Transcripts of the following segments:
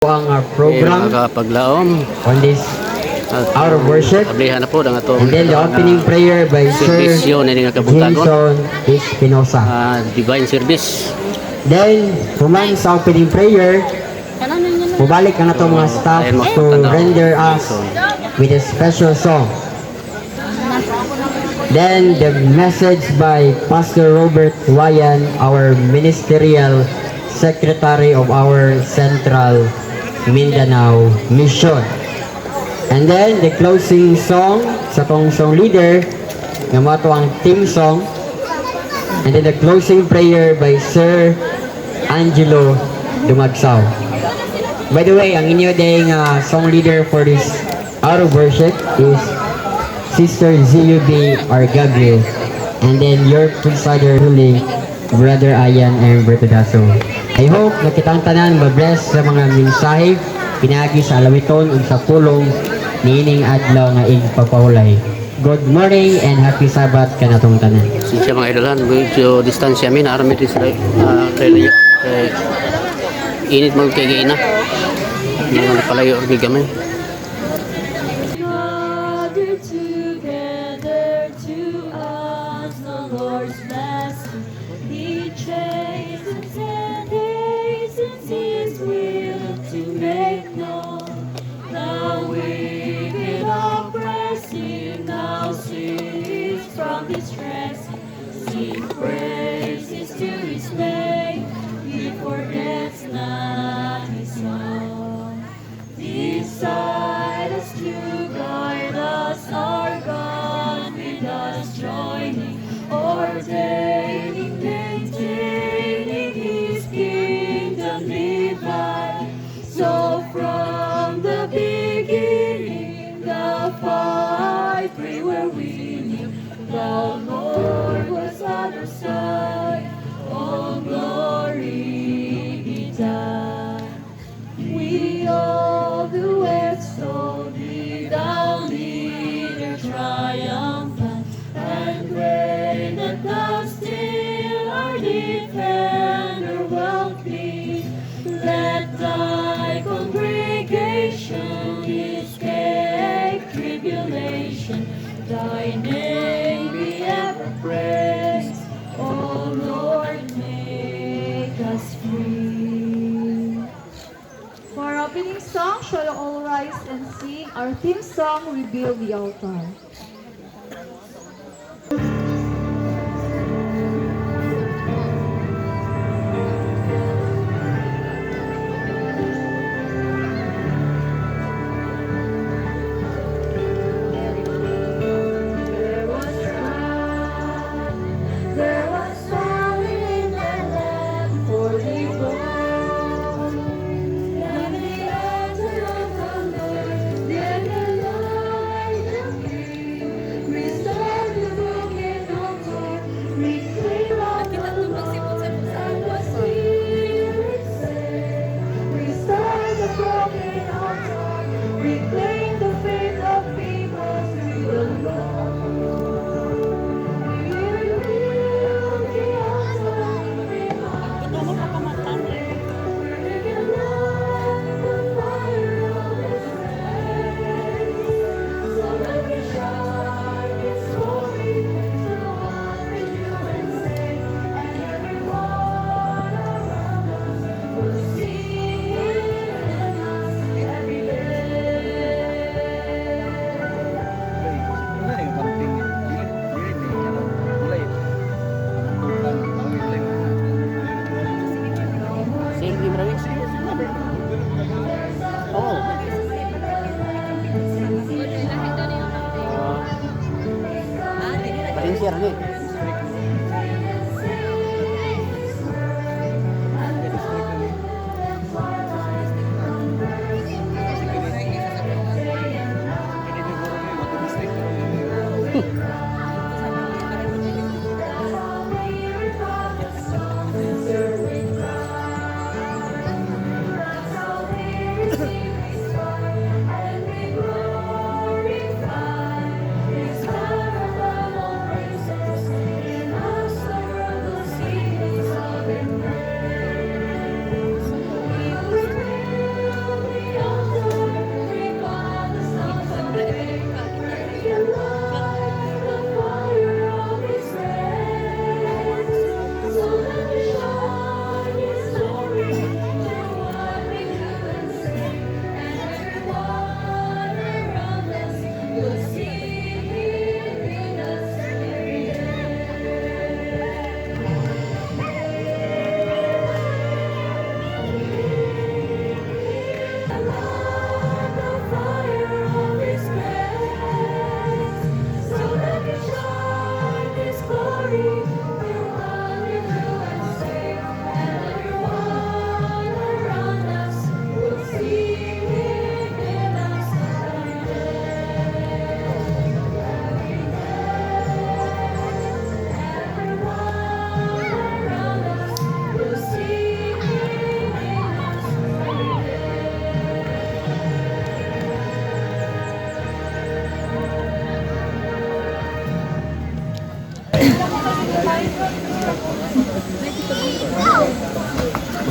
ang program paglaom on this hour of worship. ablihan na po ang atong And then the opening prayer by Sir servisyo ni nga kabutagon Jason Espinosa. divine service. Then, human sa opening prayer, mubalik na itong mga staff to render us with a special song. Then, the message by Pastor Robert Wayan, our ministerial secretary of our Central Mindanao Mission. And then, the closing song sa tong song leader, nga mo ang theme song. And then, the closing prayer by Sir Angelo Dumagsaw. By the way, ang inyo ding song leader for this hour of worship is Sister ZUB Argagrio. And then your presider ruling, Brother Ayan and Bertudaso. I hope nakitang tanan mabless sa mga mensahe pinagi sa alawiton ug sa pulong niining adlaw nga igpapahulay. Good morning and happy Sabbath kanatong tanan. Siya mga idolhan, medyo distansya min aram ito sila kailayo. Init mo kay giina. Mga napalayo og gamay. Thy name be ever praised, O Lord, make us free. For our opening song, shall all rise and sing our theme song, Rebuild the Altar.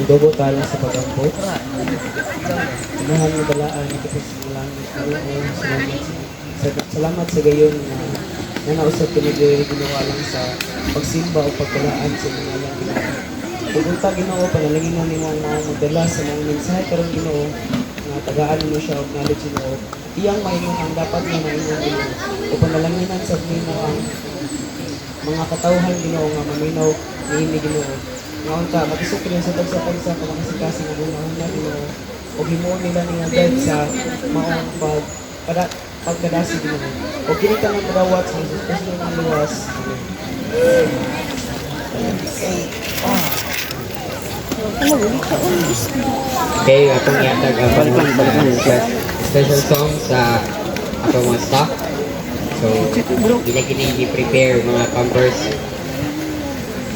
Dugo tala sa pagampo. Mahal na balaan ito po sa langit. Salamat sa gayon na nausap ko ginawa lang sa pagsimba o pagkalaan sa mga lang Ginoo. Pugunta Ginoo, panalanginan ni mo na magdala sa mga mensahe karon Ginoo na tagaan mo siya o knowledge Ginoo. Iyang maingon ang dapat na maingon Ginoo. O panalanginan sa Ginoo ang mga katawhan Ginoo nga maminaw niini Ginoo. Ngayon ka, matisok rin sa tagsapag sa kamakasikasin ng una-una Ginoo. O himuon nila niya dahil sa maong pagkadasi Ginoo. O kinita ng marawat sa Jesus Kristo ng luwas. Okay, atong yatag ang special song sa atong mga staff. So, gina-gini i-prepare mga campers.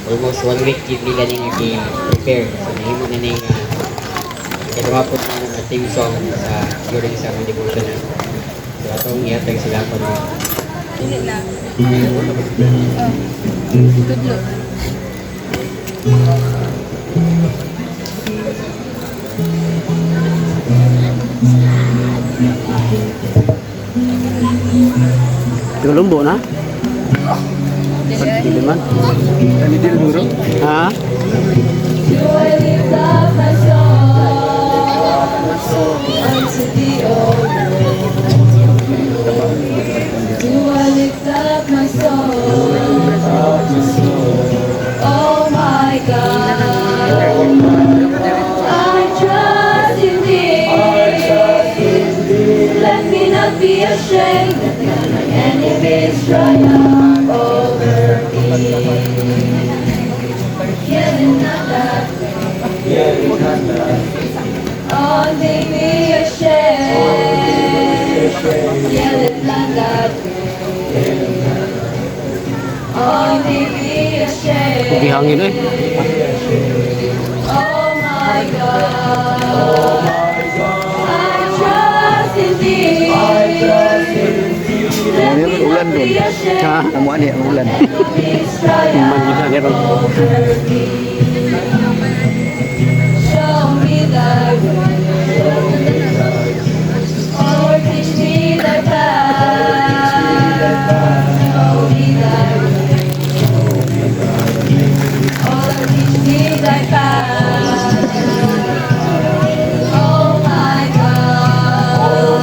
Almost 1 week yun nila nila i-prepare. So, nahimo na nila kadumapot na ng team song during sa mga devotional. So, atong yatag sila pa mga Lumbo na? Hindi man. Ha? Do I lift up my soul unto thee, O Lord? Do I lift up my soul? Oh my God, I trust in thee. Let me not be ashamed. Let my enemies triumph over me. Yet not that oh, make me ashamed. Yet not that oh, make me ashamed. Gihangin eh. Oh my God, I trust in thee. Let me not be ashamed. Ha? Amo ani ang ulan. Enemies triumph over me. Show me thy way. Oh, teach me thy path. Show me thy way. Oh, teach me thy path. Oh my God,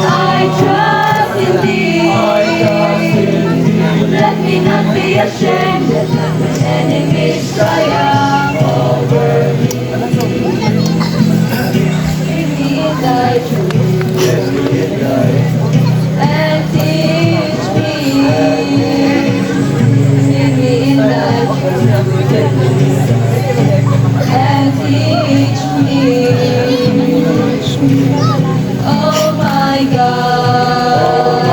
I trust in thee. Let me not be ashamed. Let my enemies triumph over me. Give me thy truth and teach me. Give me thy truth and teach me. Oh my God,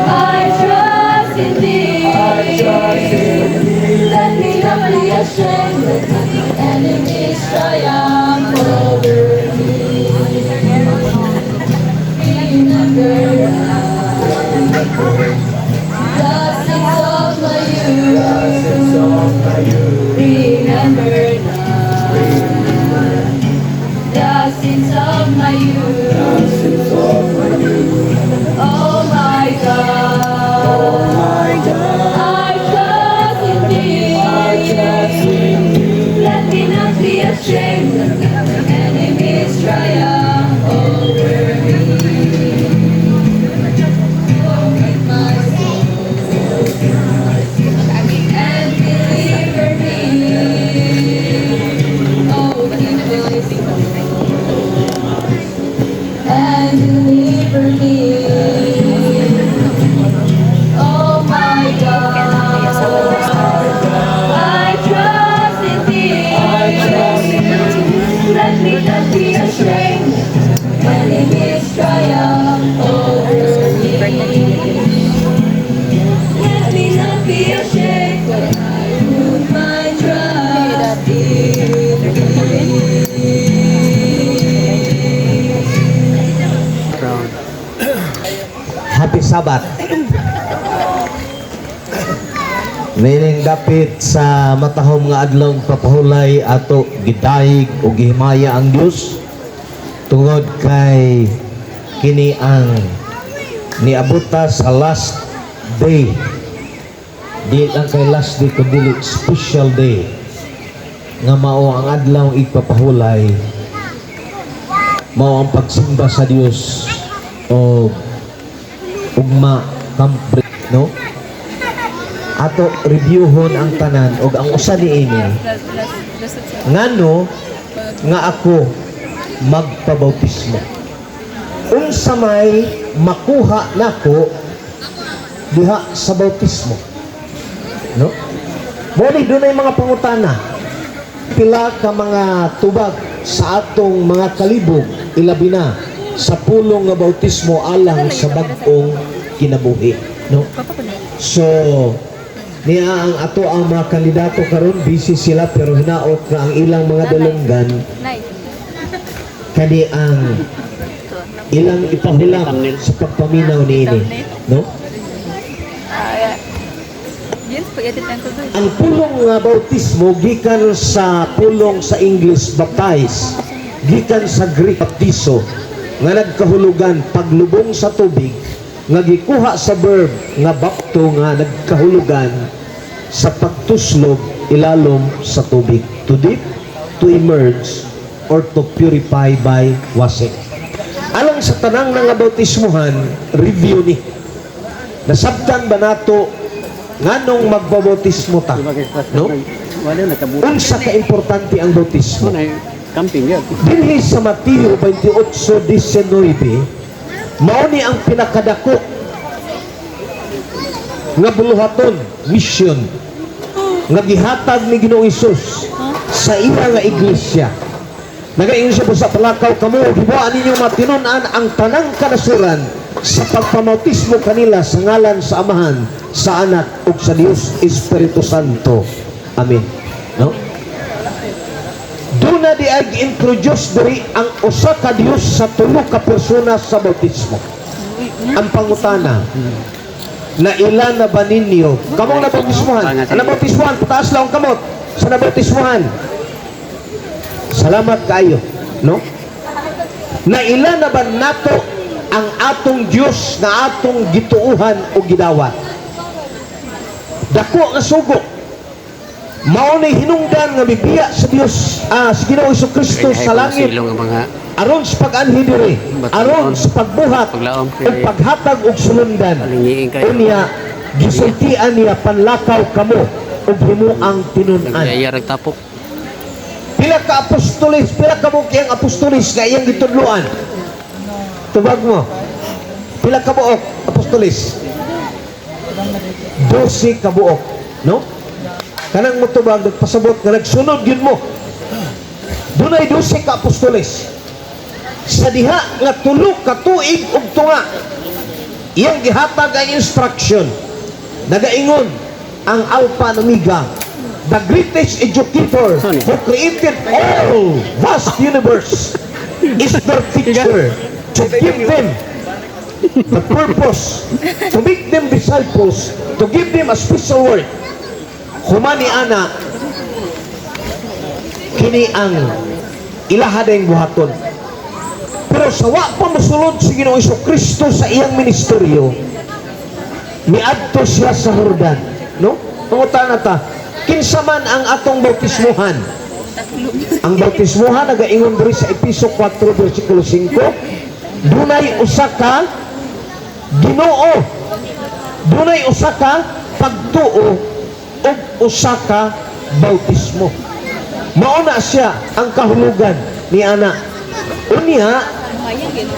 I trust in thee. Let me not be ashamed. Let my enemies triumph over me. Remember the sins of my youth. Remember the sins of my youth. Oh my God, I trust in thee. Let me not be ashamed. Let my enemies triumph over me. Oh, keep my soul and deliver me. Oh, keep my soul and deliver me. Oh my God, I trust in thee. Let me not be ashamed. Enemies triumph over me. Let me not be ashamed. But I put my trust in thee. Happy Sabbath. Nining dapit sa matahom nga adlaw papahulay ato gidayeg o gihimaya ang Dios tungod kay kini ang niabuta sa last day. Di lang kay last day kundi special day nga mao ang adlaw ipapahulay, mao ang pagsimba sa Dios o ugma kambre, no? Ato reviewhon ang tanan og ang usa niini ngano nga ako magpabautismo. Unsa may makuha nako diha sa bautismo, no? Muli dunay mga pangutana, pila ka mga tubag sa atong mga kalibog, ilabi na sa pulong nga bautismo alang sa bag-ong kinabuhi, no? So niya ang ato ang mga kandidato karon busy sila pero hinaot na ang ilang mga dalunggan kani ang ilang ipahulak sa pagpaminaw niini, no? Ang pulong nga bautismo gikan sa pulong sa English baptize, gikan sa Greek baptizo nga nagkahulugan paglubong sa tubig, nga gikuha sa verb nga bapto nga nagkahulugan sa pagtuslog ilalom sa tubig, to dip, to immerse, or to purify by washing. Alang sa tanang nga bautismuhan, review ni nasabtan ba nato nganong magbabautismo ta, no? Unsa ka importante ang bautismo? Camping yan. Dinhi sa Mateo 28:19 mao ni ang pinakadako nga buluhaton, mission nga gihatag ni Ginoong Hesus sa iya nga iglesia. Nagaingon siya po sa palakaw, kamo gibuan ninyo matinun-an ang tanang kanasuran sa pagpamautismo kanila sa ngalan sa Amahan, sa Anak ug sa Dios Espiritu Santo. Amen. No? Doon na di ay introduce diri ang usa ka Dios sa tulo ka persona sa bautismo. Ang pangutana, na ilan na ba ninyo? Kamong nabautismuhan? Ang nabautismuhan, pataas lang ang kamot sa nabautismuhan. Salamat kayo, no? Na ilan na ba nato ang atong Dios na atong gituuhan o gidawat? Dako nga sugo. Mao ni hinungdan nga bibiya sa Dios, sa Ginoong Jesucristo sa langit aron sa pag-anhi diri, aron sa pagbuhat ug paghatag og sulundan. Unya gisultian niya panlakaw kamo ug himuang tinun-an. Nagayarag tapok. Pila ka apostolis, pila ka buok ang apostolis nga iyang gitudloan? Tubag mo. Pila ka buok apostolis? 12 ka buok, no? Kanang mutubag nagpasabot nga nagsunod yun mo. Dunay 12 ka apostoles. Sa diha nga tulo ka tuig ug tunga, iyang gihatag ang instruction. Nagaingon ang Alpha and Omega, the greatest educator who created all vast universe, is their teacher, to give them the purpose, to make them disciples, to give them a special word. Humani ana kini ang ilahadeng buhaton. Pero sa wa pa mosulod si Ginoong Jesucristo sa iyang ministeryo, miadto siya sa Jordan, no? Pangutana ta, kinsa man ang atong bautismuhan? Ang bautismuhan nagaingon diri sa Efeso 4 versikulo 5, dunay usa ka Ginoo, dunay usa ka pagtuo ug usa ka bautismo. Mao na siya ang kahulugan ni ana. Unya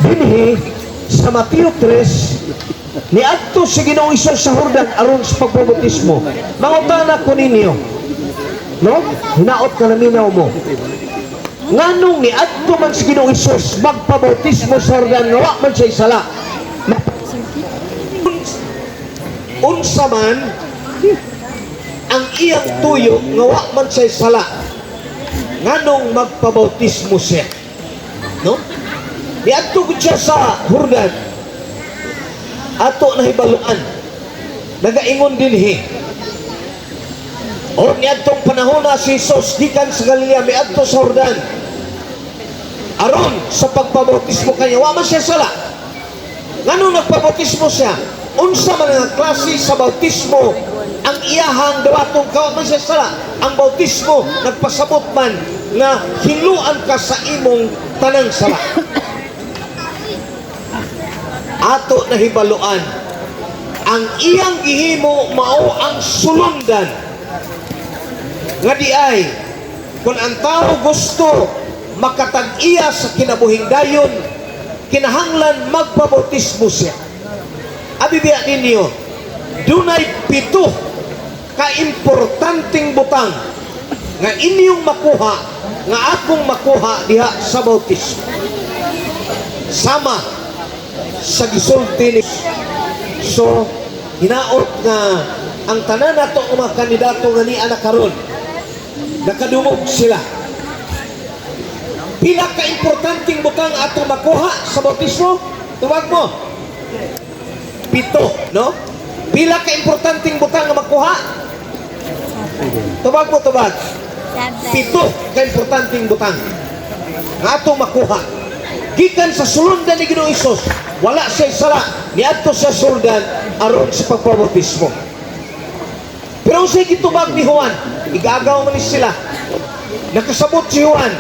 dinhi sa Mateo 3 niadto si Ginoong Hesus sa Jordan aron sa pagbautismo. Mangutana ko ninyo, no? Hinaot ka naminaw mo. Nganong niadto man si Ginoong Hesus magpabautismo sa Jordan nga wa man siya sala? Unsa man ang iyang tuyo nga wa man siya sala, nganong magpabautismo siya, no? Niadto gud siya sa Jordan ato na hibaluan. Nagaingon dinhi O niadtong panahon na si Jesus gikan sa Galilea miadto sa Jordan. Aron sa pagpabautismo kanya, wa man siya sala. Ngano nagpabautismo siya? Unsa man nga klase sa bautismo ang iyahang dawatong kawa man siya sala. Ang bautismo nagpasabot man nga hinuan ka sa imong tanang sala. Ato na hibaluan ang iyang gihimo mao ang sulundan nga di ay kung ang tao gusto makatag-iya sa kinabuhing dayon, kinahanglan magpabautismo siya. Abibiya ninyo, dunay 7 ka importanteng butang nga inyong makuha, nga akong makuha diha sa bautismo. Sama sa gisulti ni so hinaot nga ang tanan nato nga mga kandidato nga ni anak karon nakadungog sila. Pila ka importanteng butang ato makuha sa bautismo? Tuwag mo. 7, no? Pila ka importanteng butang nga makuha? Tuwag mo, tuwag. 7 ka importanteng butang nga ato makuha. Gikan sa sulundan ni Ginoong Hesus, wala siya sala, niadto sa sulundan aron sa pagpabautismo. Pero sa gitubag ni Juan, igagaw man sila. Nakasabot si Juan,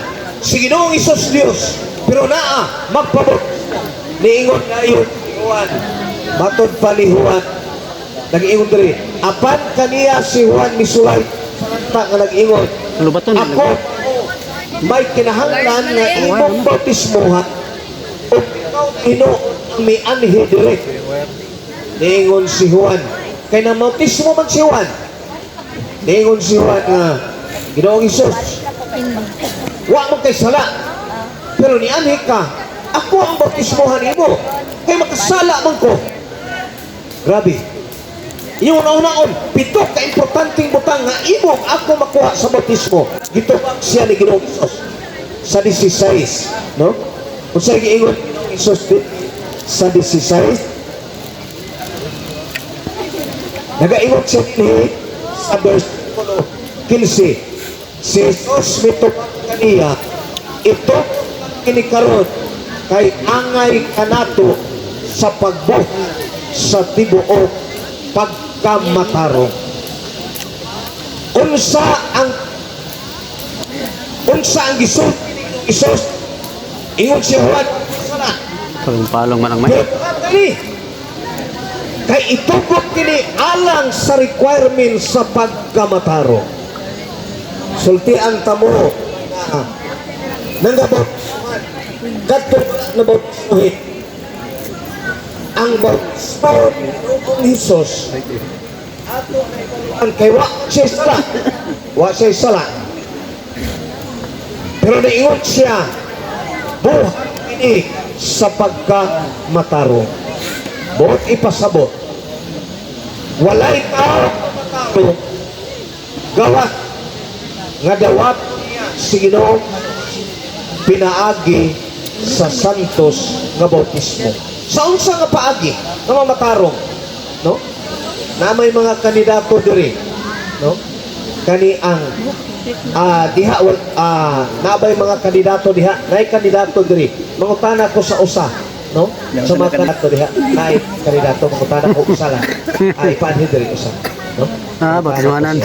si Ginoong Hesus Dios, pero naa magpabot. Niingon na yun si Juan. Matod pa ni Juan, nag-ingon diri. Apan kaniya si Juan misulay sa nga nag-ingon. Ano ba to? Ako may kinahanglan nga imong bautismohan o ikaw ino may anhi dire. Niingon si Juan. Kay na bautismo man si Juan. Niingon si Juan nga Ginoong Hesus, wa man kay sala. Pero ni anhi ka, ako ang bautismohan imo. Kay makasala man ko. Grabe. Yung una-unaon, 7 ka importanteng butang nga imong ako makuha sa bautismo. Gitubag siya ni Ginoong Hesus sa 16, no? Kung sa'yo giingon Ginoong Hesus sa 16, nagaingon siya ni sa versikulo 15, si Jesus mitubag kaniya, ito kinikaroon kay angay kanato sa pagbuhat sa tibuok pagkamatarong. Unsa ang gisulti ni Hesus? Ingon siya Juan, sala. Palong man ang may. Kay itugod kini alang sa requirement sa pagkamataro. Sultian tamo nangabot kadto na bautismohin ang bautismo ng Hesus ato ang kay wa siya sala pero niingon siya buhat ini sa pagkamataro. Buhat ipasabot walay tao mataro gawat nga dawat si Ginoo pinaagi sa santos nga bautismo. Sa unsa nga paagi nga mamatarong, no? Na may mga kandidato diri, no? Kani ang diha nabay mga kandidato diha, nay kandidato diri. Mangutana ko sa usa, no? Sa mga kandidato diha, nay kandidato mangutana ko usa lang. Ay paanhi diri usa, no? Bakasmanan.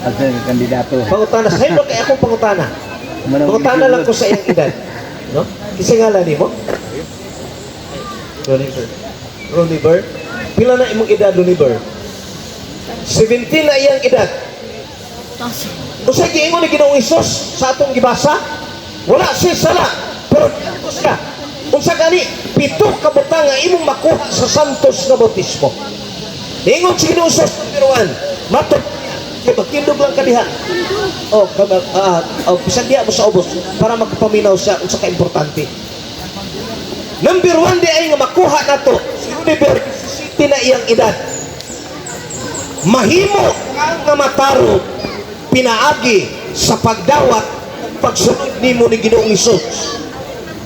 At kandidato. Pangutana sa imo kay akong pangutana. Pangutana lang ko sa iyang edad, no? Kisa ngalan nimo? Roniver. Pila na imong edad, Roniver? 17 na iyang edad. Usa giingon ni Ginoong Hesus sa atong gibasa, wala siya sala, pero dito siya. Unsa gani 7 ka butang nga imong makuha sa santos nga bautismo. Ingon si Ginoong Hesus number 1, matod kay magtindog lang ka diha. Bisag diha mo sa ubos para magpaminaw siya unsa ka importante. Number 1 di ay nga makuha nato si university na iyang edad. Mahimo nga mataro pinaagi sa pagdawat pagsunod nimo ni Ginoong Hesus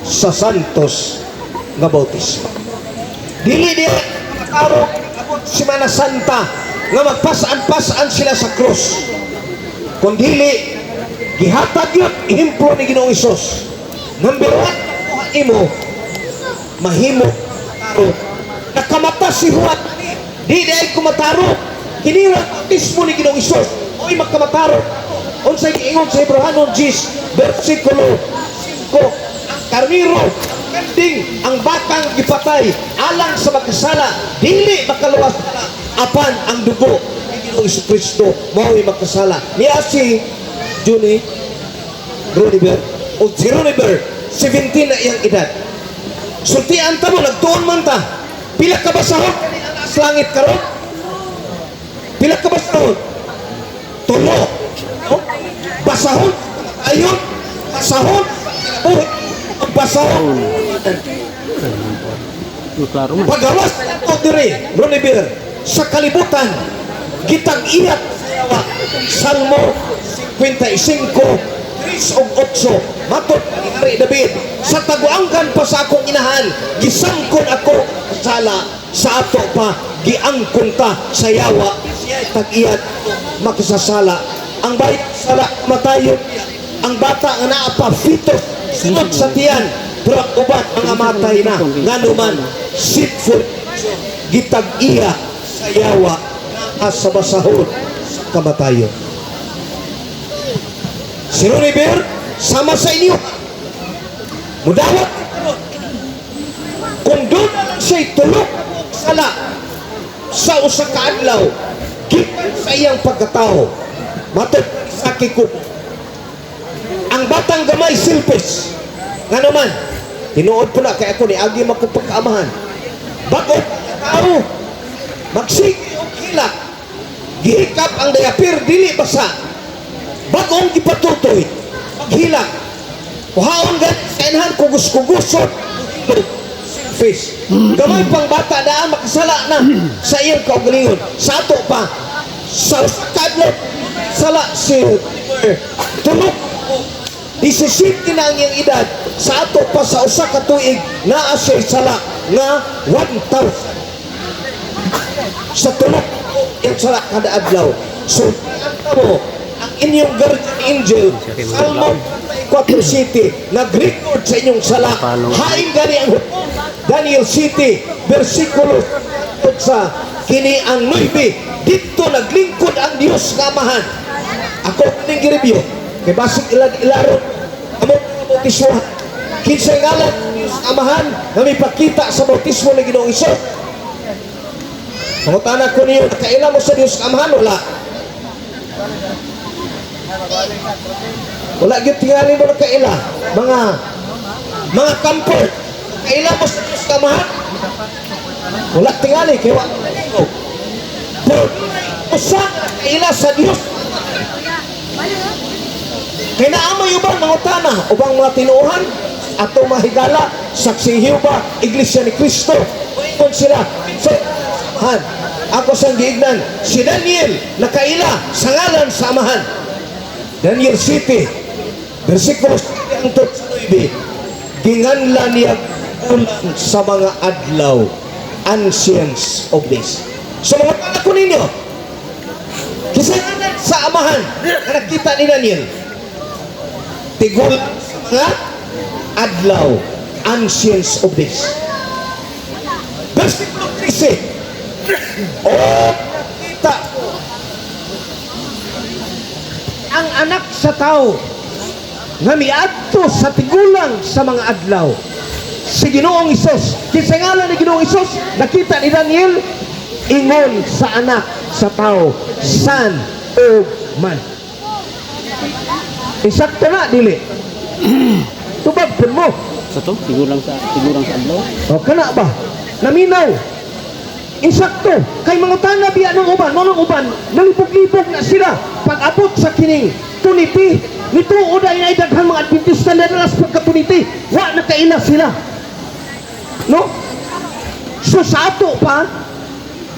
sa santos nga bautismo. Dili di mataro abot Semana Santa nga magpasaan-pasaan sila sa krus. Kundili gihatag yun ihemplo ni Ginoong Hesus. Number 1, imo mahimo taro. Nakamata si Juan, di ay kumataro. Kiniwa bautismo ni Ginoong Hesus, oy magkamataro. Unsay giingon sa Hebreano 10 versikulo 5, ang karniro kanding ang batang gipatay alang sa magkasala, dili makaluwas apan ang dugo ni Ginoong Jesucristo mao'y magkasala. Niya si Johnny Roniber o si Roniber 17 na iyang edad. Sultian ta mo, nagtuon man ta. Pila ka ba sahod sa langit karon? Pila ka ba sahod? Tulo. No? Basahon ayun, basahon basahon. Klaro man. Pagawas ito dire, Roniber, sa kalibutan, kitang iyak sa Salmo 55, 3 o 8, matod ni Hari David, sa taguangkan pa sa akong inahan, gisangkon ako sala, sa ato pa, giangkon ta sa yawa, siya tag-iyat, makasasala. Ang bayad sala, matayon, ang bata nga naapa, fitos, sunod sa tiyan, pero ang ubat, mga matay na, nga naman, sitful, gitag-iya sa yawa, sa basahon, sa kamatayon. Si Roniber, sama sa inyo, mudawat, kung doon siya'y tulog sala sa usa ka adlaw, gikan sa iyang pagkatao, matod sa kikup, ang batang gamay silpis, nga naman, tinuod po na, kaya ako ni agi makupagkaamahan, bago tao, magsige o hilak, gihikap ang dayapir, dili basa, bagong ipatutoy, maghilak, kuhaon gan sa inhan, kugus-kugusot, silpis, gamay pang bata daan, makasala na sa iyang kaugalingon, sa ato pa, sa kadlot, sala si tulog 17 na ang iyang edad, sa ato pa sa usa ka tuig naa siya sala nga 1,000 sa tulog yung sala kada adlaw. So mo ang inyong guardian angel Salmo 4:7 nag-record sa inyong sala, hain gani ang hukom. Daniel 7 versikulo sa kini ang 9, dito naglingkod ang Dios nga Amahan. Ako kining gi-review kay basig ilaro among bautismo kinsay ngalan ng Dios nga Amahan nga mipakita sa bautismo ni Ginoong Hesus. Pangutana ko niyo, kailan mo sa Dios nga Amahan? Wala gyud tingali mo na kaila mga comfort, kailan mo sa Dios nga Amahan? Wala tingali kay wa usa kaila sa Dios. Kaya naamay ubang mga utana, ubang mga tinuuhan, ato mahigala, saksi Jehova, Iglesia ni Cristo, kung sila, so, Amahan. Ako sang giignan, si Daniel, nakaila sa ngalan sa Amahan. Daniel 7, versikulo 7 ang 9, ginganlan niya ulan sa mga adlaw, ancients of days. So mga tanak ko ninyo, kisaganan sa Amahan, na nakita ni Daniel, tigol sa mga adlaw, ancients of days. Versikulo 13, kita ang anak sa tao nga miadto sa tigulang sa mga adlaw, si Ginoong Hesus. Kinsa ngalan ni Ginoong Hesus? Nakita ni Daniel, ingon sa anak sa tao, Son of Man. Insakto na dili. Tubag pun mo. Sa to, sigurang sa adlaw. O kana ba? Naminaw. Insakto. Kay mga tana biya ng uban, nalipog-lipog na sila pag-abot sa kining tuniti. Nituod ay daghan mga Adventista na dalas pagkatuniti. Wa nakaila sila. No? So sa ato pa,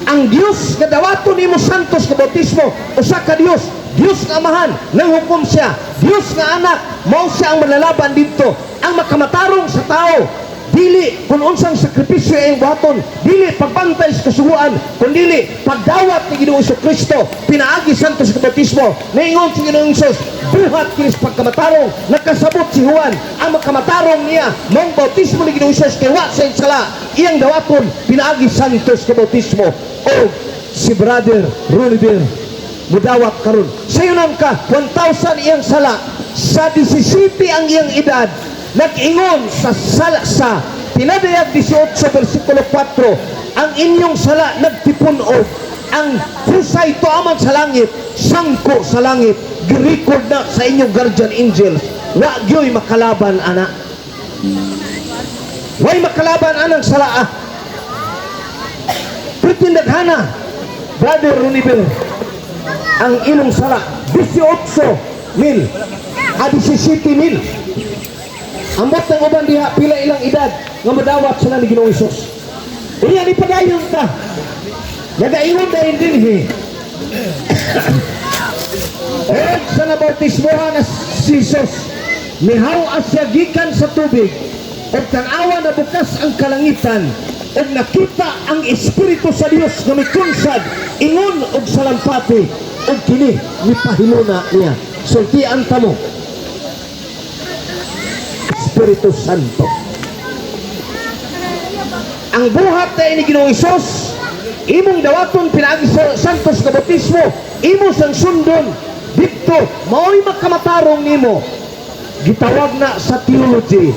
ang Dios nga dawaton nimo santos nga bautismo, usa ka Dios, Dios nga Amahan, nang hukom siya, Dios nga anak, mao siya ang manlalaban dito, ang makamatarong sa tao, dili kung unsang sakripisyo ang buhaton, dili pagbantay sa kasuguan, kun dili pagdawat ni Ginoong Kristo, pinaagi santos sa bautismo. Naingon si Ginoong Hesus, buhat kinis pagkamatarong, nakasabot si Juan, ang makamatarong niya, mong bautismo ni Ginoong Hesus kay wa sa sala, iyang dawaton, pinaagi santos sa bautismo. O si Brother Runiber, mudawat karon. Sayunan ka, 1,000 iyang sala, sa 17 ang iyang edad, nag-ingon sa sala sa Tinadayag 18 versikulo 4, ang inyong sala nagtipunog, ang pusay tuaman sa langit, sangko sa langit, girecord na sa inyong guardian angels, wa gyoy makalaban ana. Way makalaban anang sala. Pretindadhana, Brother Runiber, ang inyong sala 18,000 17,000. Ambot ng uban diha pila ilang edad nga madawat sila ni Ginoong Hesus. Iya ni padayon ta. Nagaingon dahil dinhi. Sa nabautismohan na si Jesus, mihaw asya gikan sa tubig, at tanawa na bukas ang kalangitan, at nakita ang Espiritu sa Dios nga mikunsad, ingon og salampati, og kini mipahiluna niya. Sultian ta mo, Espiritu Santo. Ang buhat na ini Ginoong Hesus, imong dawaton pinaagi sa santos na bautismo, imo sang sundon dito, mao'y makamatarong nimo. Gitawag na sa theology,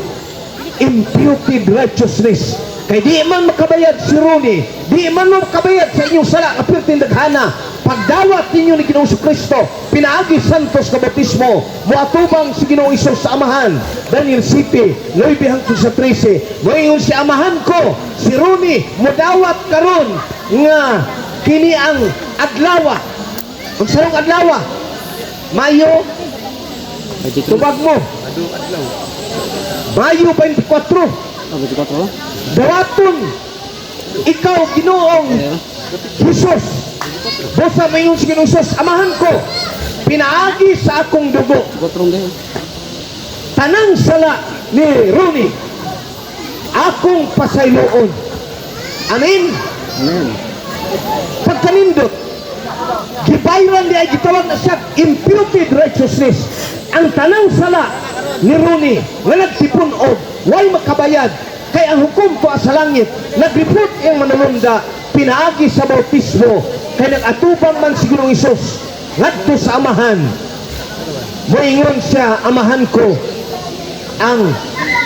imputed righteousness. Kay di man makabayad si Roni, di man makabayad sa inyong sala nga pertindaghana, pagdawat ninyo ni Ginoong Kristo, pinaagi santos na bautismo, muatubang si Ginoong Hesus sa amahan. Daniel 7, 9-13, moingon si amahan ko, si Roni, mudawat karon nga kini ang adlawa. Ang sarong adlawa, Mayo, tubag mo, Mayo 24. Dawaton ikaw Ginoong Hesus, bosa mayon si Ginoong Hesus, amahan ko, pinaagi sa akong dugo tanang sala ni Roni, akong pasayloon. Amen. Pagkanindot, gibayran di ay gitawag na siya imputed righteousness. Ang tanang sala ni Roni nga nagtipon og way makabayad, kay ang hukom ko sa langit, nagreport yung manulunda, pinaagi sa bautismo, kay nag-atubang man si Ginoong Hesus ngadto sa amahan. Moingon siya, amahan ko, ang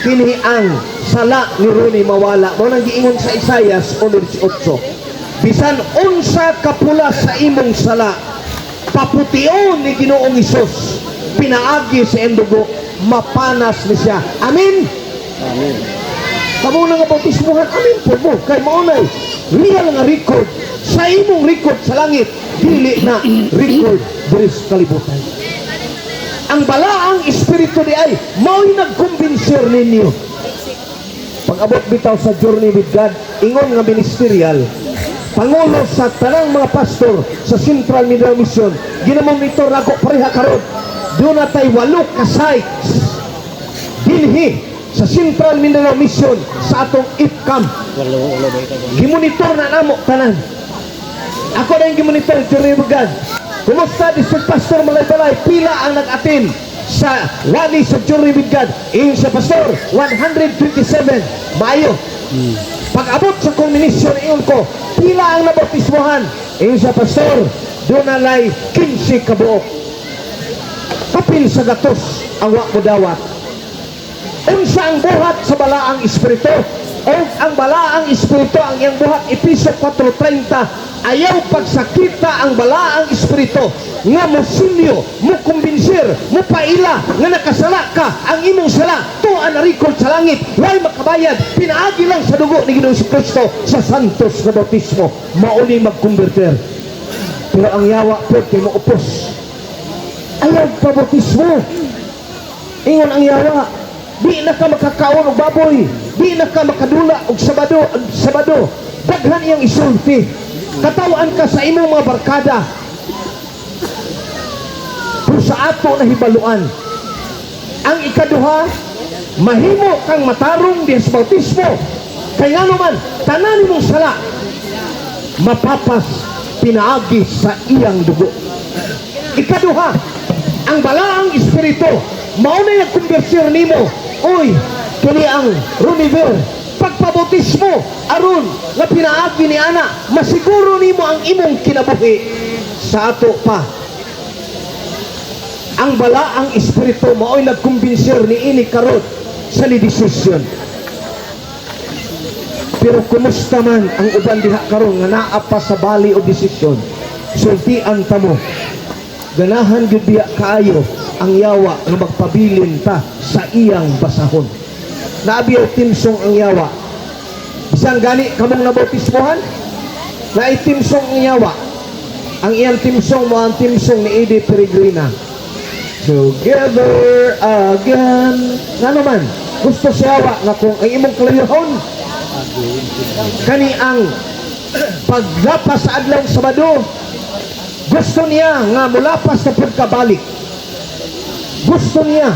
kini ang sala ni Roni mawala. Mo nang giingon sa Isaias 1:8, bisan unsa kapula sa imong sala, papution ni Ginoong Hesus, pinaagi sa endugo, mapanas ni siya. Amen. Amen. Kamo na nga bautismohan, amin po mo, kay maunay real nga record sa imong record sa langit, dili na record diri sa kalibutan. Ang balaang espiritu di ay mao'y nagkumbinsir ninyo. Pag-abot bitaw sa Journey with God, ingon nga ministerial, pangulo sa tanang mga pastor sa Central Mindanao Mission, ginamonitor ako pareha karon. Doon na tayo 8 ka sites dinhi sa Central Mindanao Mission sa atong IPCAM. Gimonitor na namo tanan. Ako na yung gimonitor Journey with God. Kumusta District Pastor Malay-Balay, pila ang nag-attend sa wali sa Journey with God? Iyon sa Pastor, 127 Mayo. Pag-abot sa communisyon, iyon ko, pila ang nabautismohan? Iyon sa Pastor, doon nalay 15 kabuok. Kapil sa gatos ang wak mo dawat. Unsa ang buhat sa balaang espiritu? O ang balaang espiritu ang iyang buhat, Episo 4:30, ayaw pagsakita ang balaang espiritu nga mosilyo, mo kumbinsir, mo paila nga nakasala ka, ang imong sala tuan na record sa langit, way makabayad, pinaagi lang sa dugo ni Ginoong Kristo sa santos na bautismo, mauni magkumberter. Pero ang yawa po kay maupos, ayaw pa bautismo. Ingon ang yawa, di na ka makakaon og baboy, di na ka makadula og Sabado, daghan iyang isulti. Katawaan ka sa imong mga barkada. Pero sa ato na hibaluan, Ang ikaduha, mahimo kang matarong diha sa bautismo. Kay nga naman, tanan mong sala, mapapas pinaagi sa iyang dugo. Ikaduha, ang balaang espiritu, mauna yung konversir nimo. Uy, kini ang Runiver, pagpabautismo, aron nga pinaagi ni ana, masiguro nimo ang imong kinabuhi sa ato pa. Ang balaang espiritu, mao'y nagkumbinsir ni ini karot sa ni desisyon. Pero kumusta man ang uban diha karon nga naa pa sa bali o desisyon, sultian ta mo, ganahan gyud diha kaayo ang yawa nga magpabilin ta sa iyang basahon. Naabiyaw timsong ang yawa. Bisan gani kamong nabautismohan, na itimsong ang yawa. Ang iyang timsong mo ang timsong ni Edie Peregrina. Together again. Nga naman, gusto siya nga kung ang imong kalayuhon, kani ang paglapas sa adlaw Sabado, gusto niya nga mulapas sa pagkabalik. Gusto niya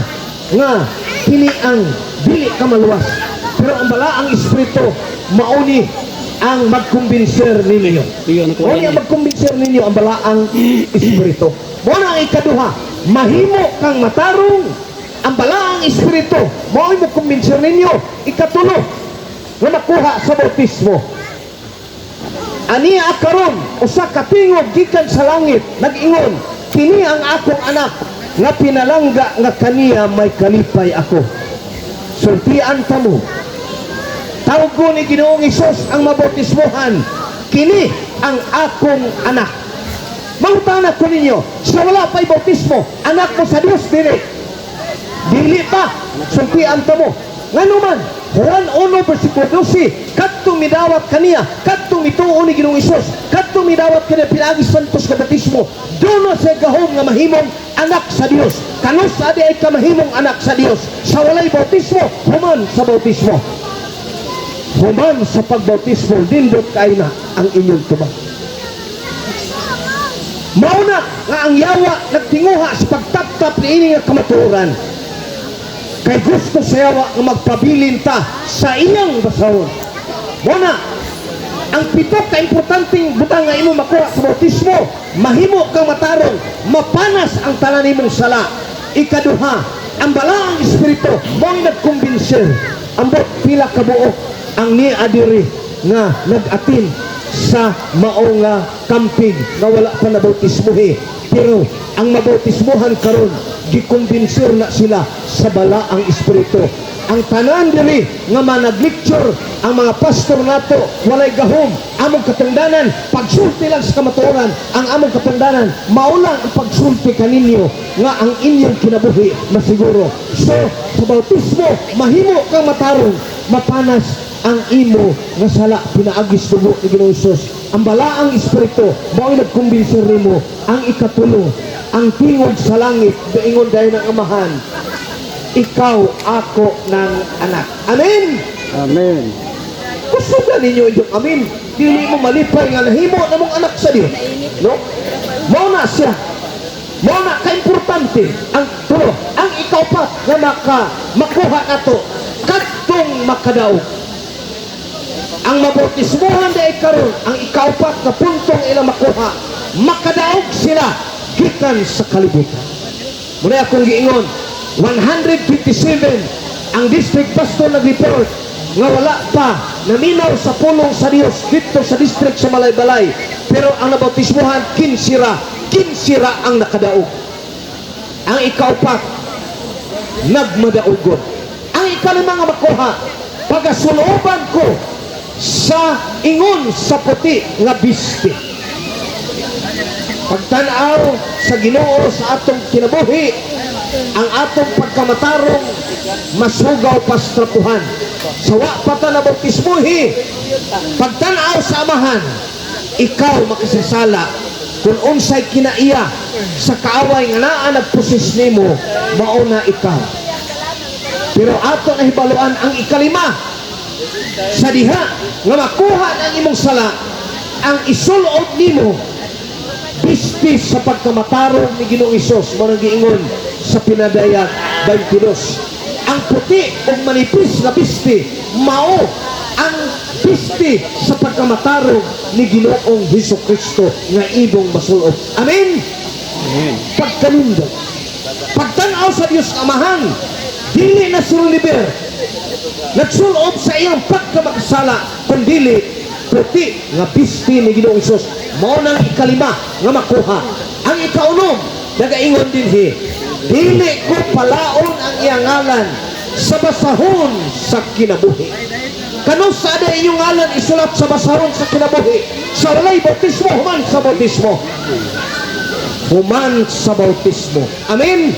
nga kini ang dili ka maluwas. Pero ang balaang espiritu mauni ang magkumbinser ninyo. Mauni ang magkumbinser ninyo ang balaang espiritu. Muna ang ikaduha, mahimo kang matarong. Ang balaang espiritu mauni magkumbinser ninyo. Ikatulo, nga makuha sa bautismo. Aniya karon usa ka tingog gikan sa langit nag-ingon, kini ang akong anak nga pinalangga nga kaniya may kalipay ako. Sultian ta mo. Tawag ko ni Ginoong Hesus ang mabautismohan, kini ang akong anak. Mangutana ko ninyo, sa wala pa'y bautismo, anak mo sa Diyos dili. Dili pa. Sultian ta mo. Nganuman, Juan 1 versikulo 12, kadtong midawat kaniya, kadtong mituo ni Ginoong Hesus, kadtong midawat kaniya pinagi santos ka bautismo, doon sa gahom nga mahimong anak sa Dios. Kanus adi ay kamahimong anak sa Dios. Sa walay bautismo, human sa bautismo. Human sa pagbautismo, dindot kay na ang inyong tubag. Mauna nga ang yawa nagtinguha sa pagtaptap ni ini nga kamaturan. Kay gusto sa yawa nga magpabilin ta sa iyang basahon. Muna, ang pito ka importanteng butang nga imo makuha sa bautismo, mahimo kang matarong, mapanas ang tanan nimong sala. Ikaduha, ang balaang espiritu mo'y nagkumbinsir. Ambot pila ka buok ang ni adiri nga nag-atin sa mao nga kamping nga wala pa nabautismuhi. Pero ang mabautismuhan karon gikumbinsir na sila sa balaang espiritu. Ang tanan diri nga manag-lecture ang mga pastor nato walay gahom among katungdanan pagsulti lang sa kamatuoran. Ang among katungdanan maulang ang pagsulti kaninyo nga ang inyong kinabuhi masiguro. So sa bautismo mahimo kang matarong, mapanas ang imo nga sala pinaagis dugo ni Ginoong Hesus. Ang balaang espiritu mao'y nagkumbinsir nimo. Ang ikatulo, ang tingog sa langit daingon dahil ng amahan, ikaw ako ng anak. Amen. Amen. Gusto ba ninyo inyong amin? Dili mo malipay nga nahimo na mong anak sa Dios. No? Mauna siya. Mauna ka-importante. Ang tulo, ang ikaw pa nga makuha na to. Katong makadaog. Ang mabautismuhan na ikaroon, ang ikaw pa na puntong ilang makuha, makadaog sila gikan sa kalibutan. Muna akong giingon, 157 ang district pastor nag-report nga wala pa naminaw sa pulong sa Dios dito sa district sa Malaybalay, pero ang nabautismuhan kinsira ang nakadaog. Ang ikaw pa nagmadaugod. Ang ikalima nga makuha, pagasuloban ko sa ingon sa puti nga bisti. Pagtanaw sa Ginoo sa atong kinabuhi, ang atong pagkamatarong masugaw pastratuhan. Sa wa pa ta nabautismuhi, pagtanaw sa amahan, ikaw makasasala kung unsay kinaiya sa kaaway nga naa nagpusis nimo, mao na ikaw. Pero ato na hibaluan ang ikalima, sa diha nga makuha ng imong sala, ang isulod nimo bistis sa pagkamatarong ni Ginoong Hesus. Manang giingon sa pinadayag, 22. Ang puti o manipis na pisti mao ang pisti sa pagkamatarog ni Ginoong Hesukristo nga ibong masulob. Amen. Pagkalindo, pagtanaw sa Dios Amahan, dili na sulliber nagsulob sa iyang pagkamakasala, kundili puti nga pisti ni Ginoong Hesus. Mao nang ikalima nga makuha. Ang ikaunom, nagaingon dinhi, dili ko palaon ang iyang ngalan sa basahon sa kinabuhi. Kano sa ada inyong ngalan isulat sa basahon sa kinabuhi? Sa walay bautismo, human sa bautismo. Human sa bautismo. Amen?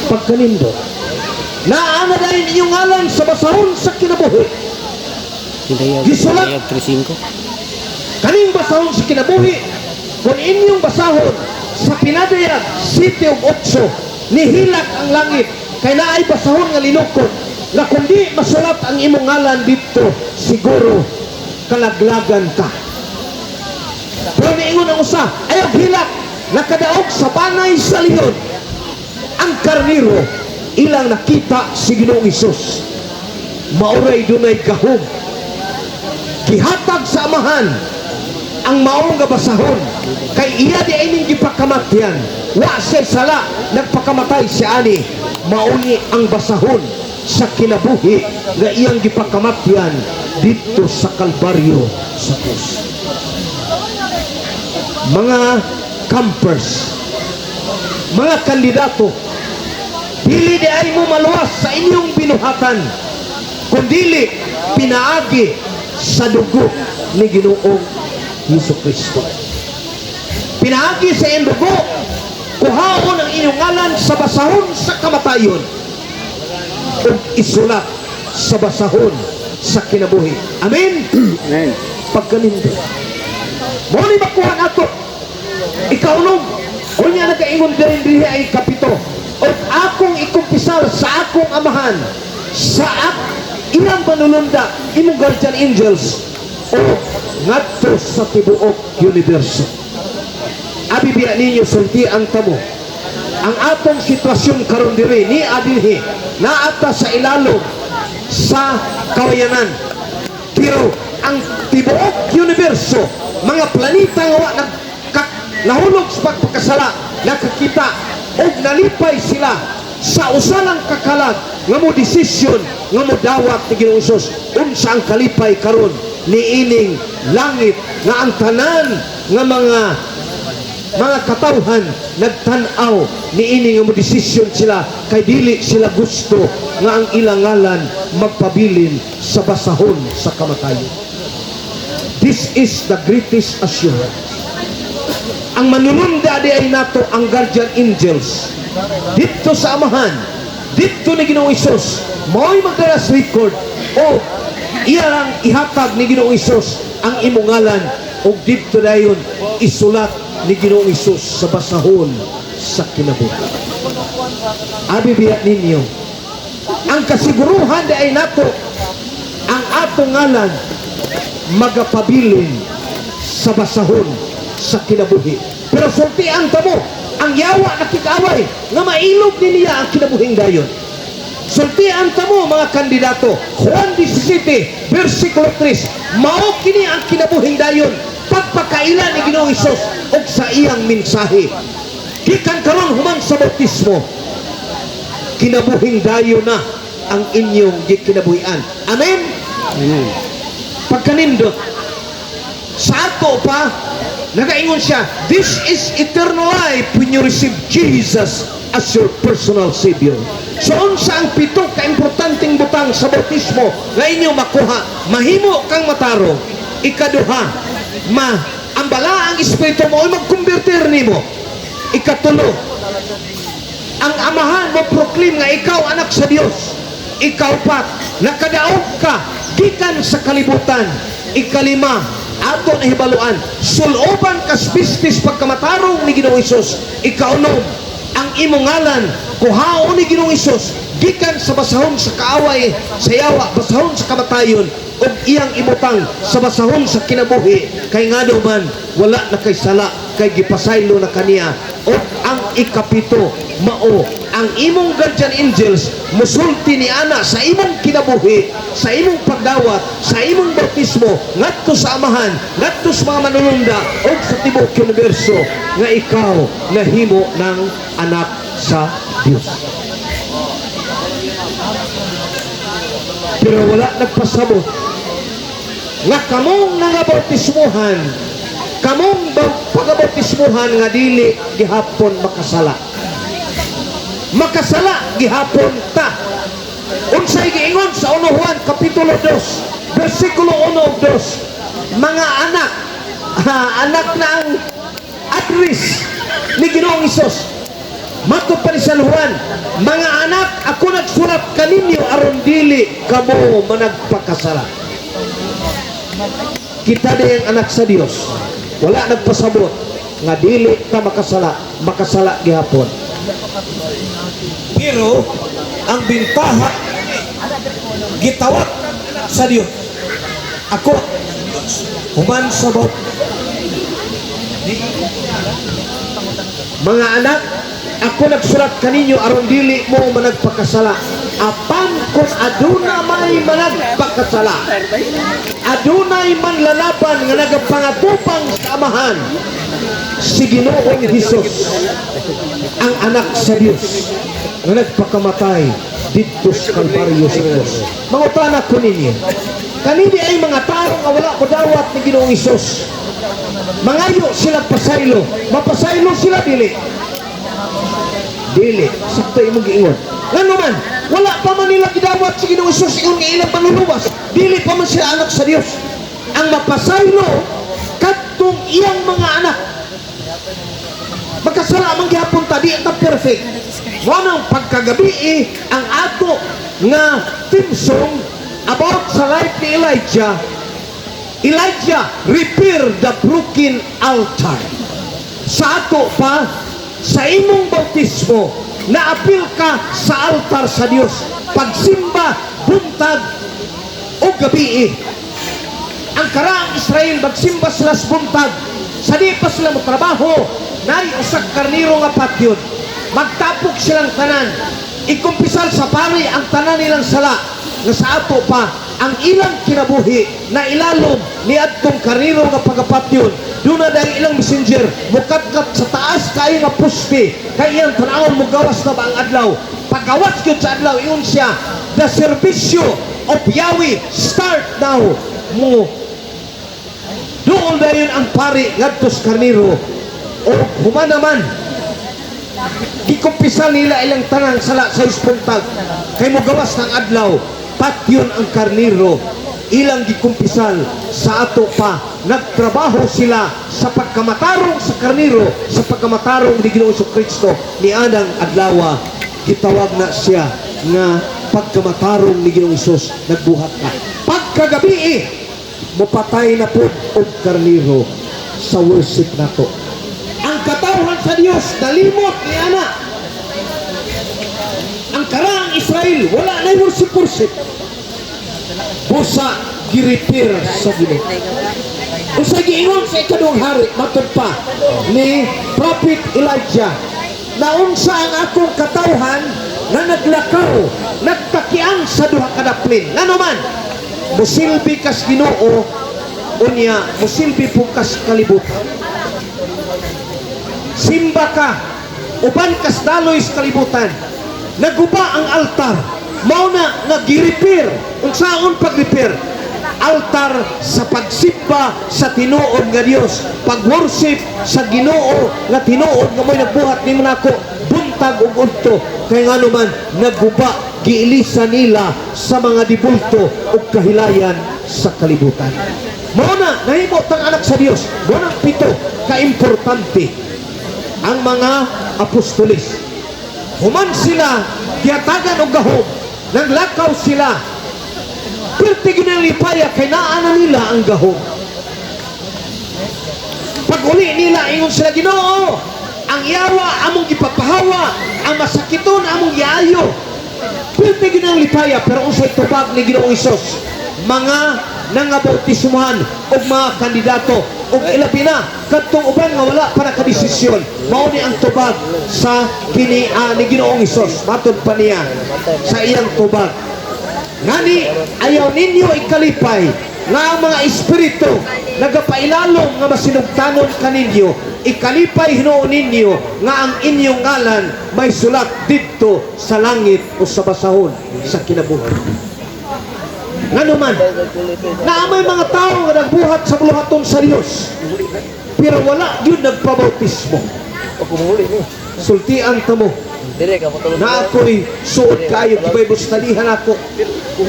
Pagkalindo, naana dahil inyong ngalan sa basahon sa kinabuhi. Gisulat. 3.5. Kaning basahon sa kinabuhi, kung inyong basahon sa pinadayag 7:8, nihilak ang langit, kay naay basahon nga linukod, na kundi masulat ang imong ngalan dito, siguro kalaglagan ka. Pero niingon ang usa, ayaw hilak, nakadaog sa panay sa liyon. Ang karniro, ilang nakita si Ginoong Hesus. Mauray dunay gahom. Gihatag sa Amahan ang maong nga basahon, kay iya di ay ning gipakamatyan. Wa siya sala, nagpakamatay si ani. Mauni ang basahon sa kinabuhi nga iyang gipakamatyan dito sa Kalbaryo sa krus. Mga campers, mga kandidato, dili di ay mo maluwas sa inyong binuhatan, kundili pinaagi sa dugo ni Ginoong Hesukristo. Pinaagi sa iyong dugo, kuhaon ang inyong ngalan sa basahon sa kamatayon o isulat sa basahon sa kinabuhi. Amen? Amen. Pagkalindo, mo ni makuha nato ikaunom, o niya nagaingon din ay kapito, o akong ikumpisal sa akong Amahan sa ilang manununda imong guardian angels o ngadto sa tibuok universo. Abi biya ninyo sulti ang tamo ang atong sitwasyon karon diri ni adinhi naata sa ilalom sa kawayanan, pero ang tibuok universo, mga planeta nga wa nahulog sa pagpakasala, nakakita o nalipay sila sa usalang kakalag nga mo desisyon nga mo dawat ni Ginoong Hesus unsa ang kalipay karon niining langit nga ang tanan nga mga katawhan nagtan-aw niini nga mo desisyon sila, kay dili sila gusto nga ang ilang ngalan magpabilin sa basahon sa kamatayon. This is the greatest assurance. Ang manununda di ay nato ang guardian angels dito sa Amahan, dito ni Ginoong Hesus, mao'y magdalas record o iyalang ihatag ni Ginoong Hesus ang imong ngalan o dito dayon isulat ni Ginoong Hesus sa basahon sa kinabuhi. Abi biya ninyo, ang kasiguruhan di ay nato ang atong ngalan magapabilin sa basahon sa kinabuhi. Pero sultian ta mo, ang yawa nakikaway nga mailog ni niya ang kinabuhing dayon. Sultian ta mo mga kandidato, Juan 17 versikulo 3, mao kini ang kinabuhing dayon, pagpakaila ni Ginoong Hesus og sa iyang mensahe. Gikan karon human sa bautismo, kinabuhing dayon na ang inyong gikinabuhian. Amen? Amen. Pagkanindot sa ato pa, nagaingon siya, this is eternal life when you receive Jesus as your personal Savior. So unsa ang pito ka-importanteng butang sa bautismo nga inyo makuha? Mahimo kang mataro. Ikaduha, ambala ang espiritu mo ay magkumbirtir nimo. Ikatulo, ang Amahan mo proclaim nga ikaw anak sa Dios. Ikaw pat, nakadaog ka gikan sa kalibutan. Ikalima, ato na hibaluan, suloban kas bistis pagkamatarong ni Ginoong Hesus. Ikaunom, ang imong ngalan kuhaon ni Ginoong Hesus gikan sa basahon sa kaaway, sa yawa, basahon sa kamatayon, o iyang imutang sa basahon sa kinabuhi, kay nga man wala na kay sala, kay gipasaylo na kaniya. O ang ikapito, mao ang imong guardian angels musulti ni ana sa imong kinabuhi, sa imong pagdawat, sa imong bautismo ngadto sa amahan, ngadto sa mga manununda o sa tibuok universo nga ikaw nahimo ng anak sa Dios. Pero wala nagpasabot nga kamong nangabautismuhan, kamong pagabautismuhan nga dili gihapon makasala. Makasala gihapon ta. Unsay giingon sa 1 Juan kapitulo 2 bersikulo 1 ug 2, mga anak, anak na ang atris ni Ginoong Hesus. Matod pa ni San Juan, mga anak, ako nagsulat kaninyo aron dili kamo managpakasala. Kita din anak sa Dios, wala nagpasabot nga dili ta makasala gihapon. Pero ang bintaha gitawat sa Dios. Ako human sabot, mga anak, ako nagsulat kaninyo aron dili mo managpakasala. Apan kung aduna may managpakasala, adunay manlalaban nga nagapangatupang sa amahan, si Ginoong Hesus, ang anak sa Dios nga nagpakamatay dito sa Kalbaryo sa Dios. Mga tanak ko ninyo, kanini ay mga tao nga wala kodawat ni Ginoong Hesus. Mangayo sila pasaylo, mapasaylo sila dili. Dili, sakto imong giingon. Ngano man, wala pa man nila gidawat si Ginoong Hesus ingon nga ilang manluluwas. Dili pa man sila anak sa Dios. Ang mapasaylo kadtong iyang mga anak. Magkasala man gihapon ta, di ta perfect. Wanang pagkagabi ang ato nga theme song about sa life ni Elijah. Elijah repair the broken altar. Sa ato pa, sa imong bautismo, naapil ka sa altar sa Dios. Pagsimba, buntag o gabi. Ang karaang Israel, magsimba sila sa buntag. Sa di pa sila mo trabaho, nari usak karniro nga patyon. Magtapok silang tanan. Ikumpisal sa pari ang tanan nilang sala. Nga sa ato pa, ang ilang kinabuhi na ilalom ni adtong karniro nga pagapatyon. Doon na dahil ilang messenger, mukatkat sa taas kayo nga puste, kaya iyang tanawon mo gawas na ba ang adlaw. Pagawas yun sa adlaw, iyon siya, the servisyo of Yahweh start now mo. Doon na yun ang pari ngadtos karniro. O human naman, gikumpisal nila ilang tanang sala sa ispuntag, kay mo gawas ng adlaw, patyon ang karniro. Ilang gikumpisal sa ato pa, nagtrabaho sila sa pagkamatarong sa karniro, sa pagkamatarong ni Ginoong Kristo ni Adang adlawa. Gitawag na siya nga pagkamatarong ni Ginoong Hesus, nagbuhat na. Pagkagabi mapatay na po og karniro sa worship nato. Ang katawhan sa Dios nalimot ni ana. Ang karaang Israel wala na worship. Busa giripir sa Ginoo. Usa giingon sa ikaduhang hari matod pa ni Prophet Elijah, naunsa ang akong katawhan na naglakaw, nagtakiang sa duha ka daplin. Ngano man, musilbi kas Ginoo, unya musilbi po kas kalibutan. Simba ka, uban kas daloy sa kalibutan. Naguba ang altar, mao na nagiripir. Unsaon pag-repair? Altar sa pagsimba sa tinuod nga Dios, pag-worship sa Ginoo nga tinuod nga mo'y nagbuhat nimo nako buntag ug udto. Kay ngano man naguba, giilisa nila sa mga dibulto ug kahilayan sa kalibutan. Mao na nahimo tang anak sa Dios. Mao nang pito ka importante ang mga apostolis. Human sila gihatagan og gahom, naglakaw sila. Perti ginalipaya kay naana nila ang gahom. Pag uli nila ingon sila, Ginoo, ang yawa among gipapahawa, ang masakiton among giayo. Perti ginalipaya, pero unsay tubag ni Ginoong Hesus, mga nga bautismuhan og mga kandidato ug ilabi na kadtong uban nga wala pa nakadesisyon mao ni ang tubag sa kini ni Ginoong Hesus matud pa niya sa iyang tubag ngani ayaw ninyo ikalipay nga ang mga espiritu nagapailalom nga masinugtanon kaninyo ikalipay hinuon ninyo nga ang inyong ngalan may sulat didto sa langit o sa basahon sa kinabuhi. Ngano man na may mga tao nga nagbuhat sa buluhaton sa Dios pero wala gyud nagpabautismo. Sultian ta mo na ako'y suot kayo Bible studyhan ako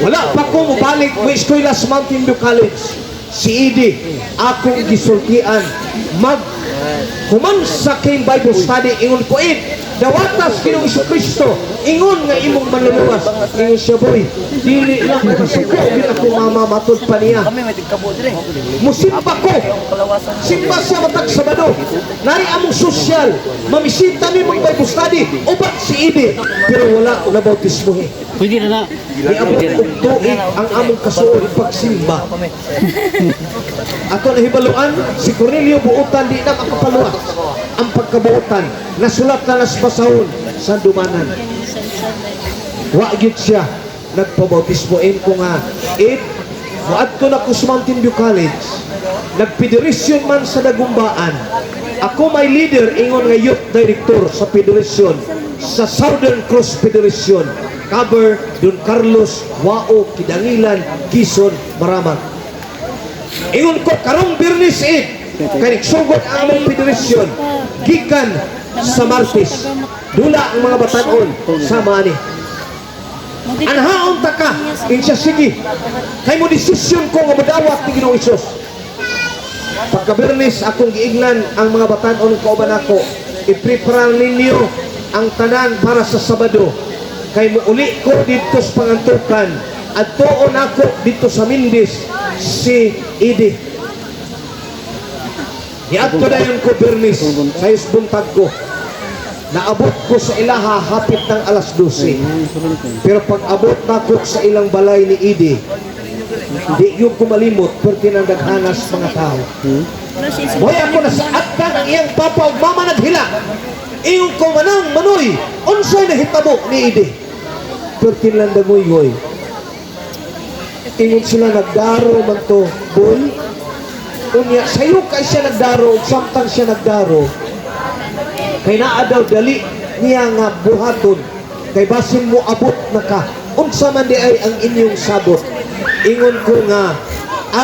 wala pa ko mabalik mo eskwela sa Mountain View College si Idi akong gisultian human sa king Bible study ingon ko dawatas Ginoong Jesucristo ingon nga imong manluluwas ingon siya boy dili lang makasuko gid ako mamamatod pa niya musimba ko simba siya matag Sabado nari among sosyal mamisita ni mong Bible study ubat si Idi pero wala na bautismo Pwede na na. di abot og tuig ang among kasuod pagsimba ato nahibaluan si Cornelio buutan di na makapaluwas ang pagkabuutan nasulat na nas basahon sa dumanan wa gyud siya nagpabautismo ko nga muadto na ko sa Mountain View College nagfederasyon man sa dagumbaan ako may leader ingon nga youth director sa federasyon sa Southern Cross Federation cover Don Carlos Wao Kidangilan Quezon Maramag ingon ko karong Biyernes kay nagsugod ang among federasyon gikan sa Martes dula ang mga batanon sa mani anhaon ta ka insya sige kay mo desisyon ko nga madawat ni Ginoong Hesus pagka Biyernes akong giiglan ang mga batanon kauban ako i-prepare ninyo ang tanan para sa Sabado kay mo uli ko dito sa pangantukan at tuon ako dito sa Mindis si Idi niadto na yun ko Biyernes sa isbuntag ko naabot ko sa ilaha hapit ng alas 12 pero pag abot na ko sa ilang balay ni Idi di yung kumalimot porque nang daghanas mga tao boy ako na sa atkan ang iyang papa ug mama naghila iyong ko manang manoy unsay nahitabo ni Idi porque lang dagoy ingon sila nagdaro man to boy unya sayo kay siya nagdaro samtang siya nagdaro kay naa daw dali niya nga buhaton kay basin mo abot na ka unsa man di ay ang inyong sabot ingon ko nga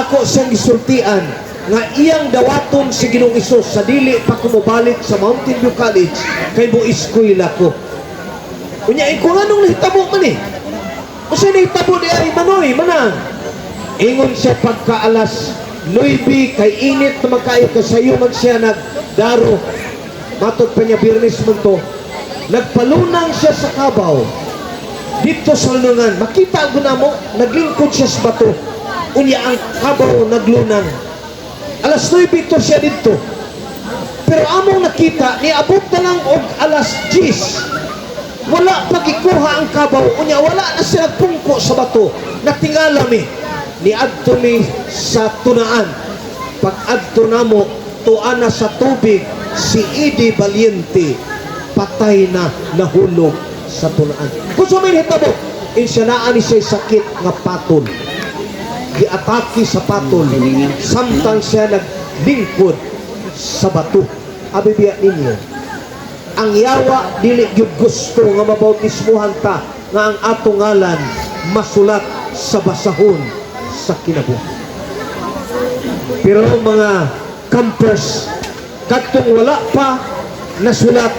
ako siyang gisultian nga iyang dawaton si Ginoong Hesus sa dili pa ko mobalik sa Mountain View College kay mo eskwela ko unya ko nganong nahitabo man usa nahitabo di ay manoy manang ingon siya pagka alas 9 kay init na magkayo kasayo man siya nagdaro matod pa niya Biyernes man to nagpalunang siya sa Kabaw dito sa lungan makita ko na mo naglingkod siya sa bato unya ang Kabaw naglunang alas 9 to siya dito pero among nakita niabot na lang og alas 10 wala pagikuha ang Kabaw unya wala na siya nagpungko sa bato natingala mi niadto mi sa tunaan pag adto namo tuan na sa tubig si Idi Valiente patay na nahulog sa tunaan kung sa may hitabo insanaan ni siya sakit nga patol giatake sa patol samtang siya naglingkod sa bato abibiya ninyo ang yawa dili gyud gusto nga mabautismuhan ta nga ang atong ngalan masulat sa basahon sa kinabuhi pero mga campers kadtong wala pa nasulat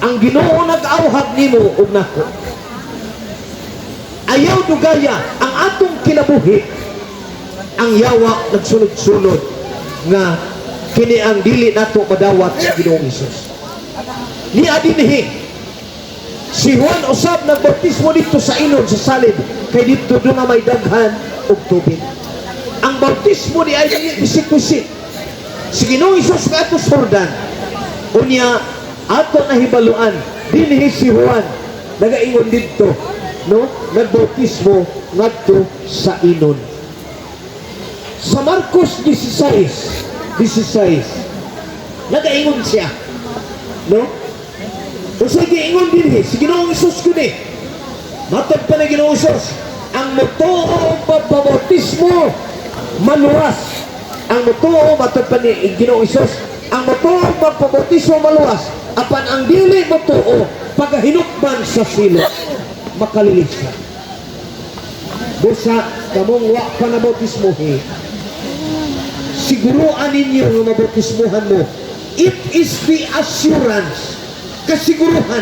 ang Ginoo nag-awhag nimo ug nako ayaw dugaya ang atong kinabuhi ang yawa nagsunod-sunod nga kini ang dili nato madawat sa Ginoong Hesus ni adinhi si Juan usab nagbautismo dito sa Inon sa Salib kay dito do nga may daghan og tubig ang bautismo di ay bisik-bisik si Ginoong Hesus nga ato Jordan unya ato nahibaluan dinhi si Juan nagaingon dito no nagbautismo ngadto sa Inon sa Marcos 16, nagaingon siya, no? Kung sa giingon din si Ginoong Isus ko ni, matag pa na Ginoong Isus, ang motoong pagpabautismo maluwas. Ang motoong matag pa ni Ginoong Isus, ang motoong pagpabautismo maluwas, apan ang dili motoo pagahinukman sa silot makalilis siya. Busa kamong wa pa na bautismohi, siguruan ninyo nga mabautismohan mo. It is the assurance, kasiguruhan,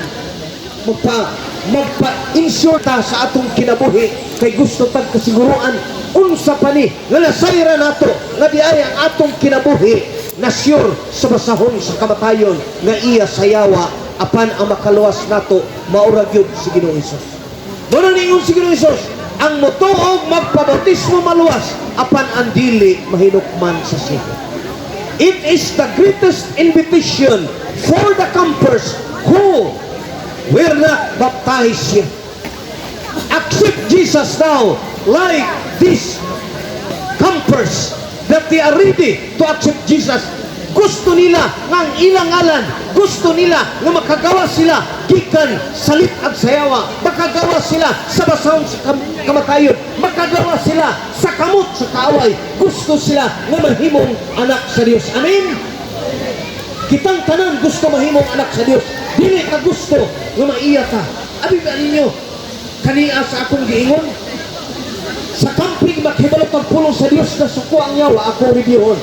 magpa-insure ta sa atong kinabuhi, kay gusto tag kasiguruan unsa pa ni nga nasayra nato nga di ay ang atong kinabuhi na sure sa basahon sa kamatayon nga iya sayawa apan ang makaluwas nato maura gyud si Ginoong Hesus. Muna ningon si Ginoong Hesus, ang motuog magpabautismo maluwas apan ang dili mahinukman sa siya. It is the greatest invitation for the campers who will not baptize yet. Accept Jesus now, like these campers that they are ready to accept Jesus. Gusto nila nga ang ilang ngalan, gusto nila nga makagawa sila gikan sa litag sayawa, makagawa sila sa basahon sa kamatayon, makagawa sila sa kamot sa kaaway, gusto sila nga mahimong anak sa Dios. Amen. Kitang tanan gusto mahimong anak sa Dios, dili ka gusto nga maiya ka. Abi ba ninyo kaniya sa akong giingon, sa camping maghibalo pagpulong sa Dios na suko ang yawa ako reviewon.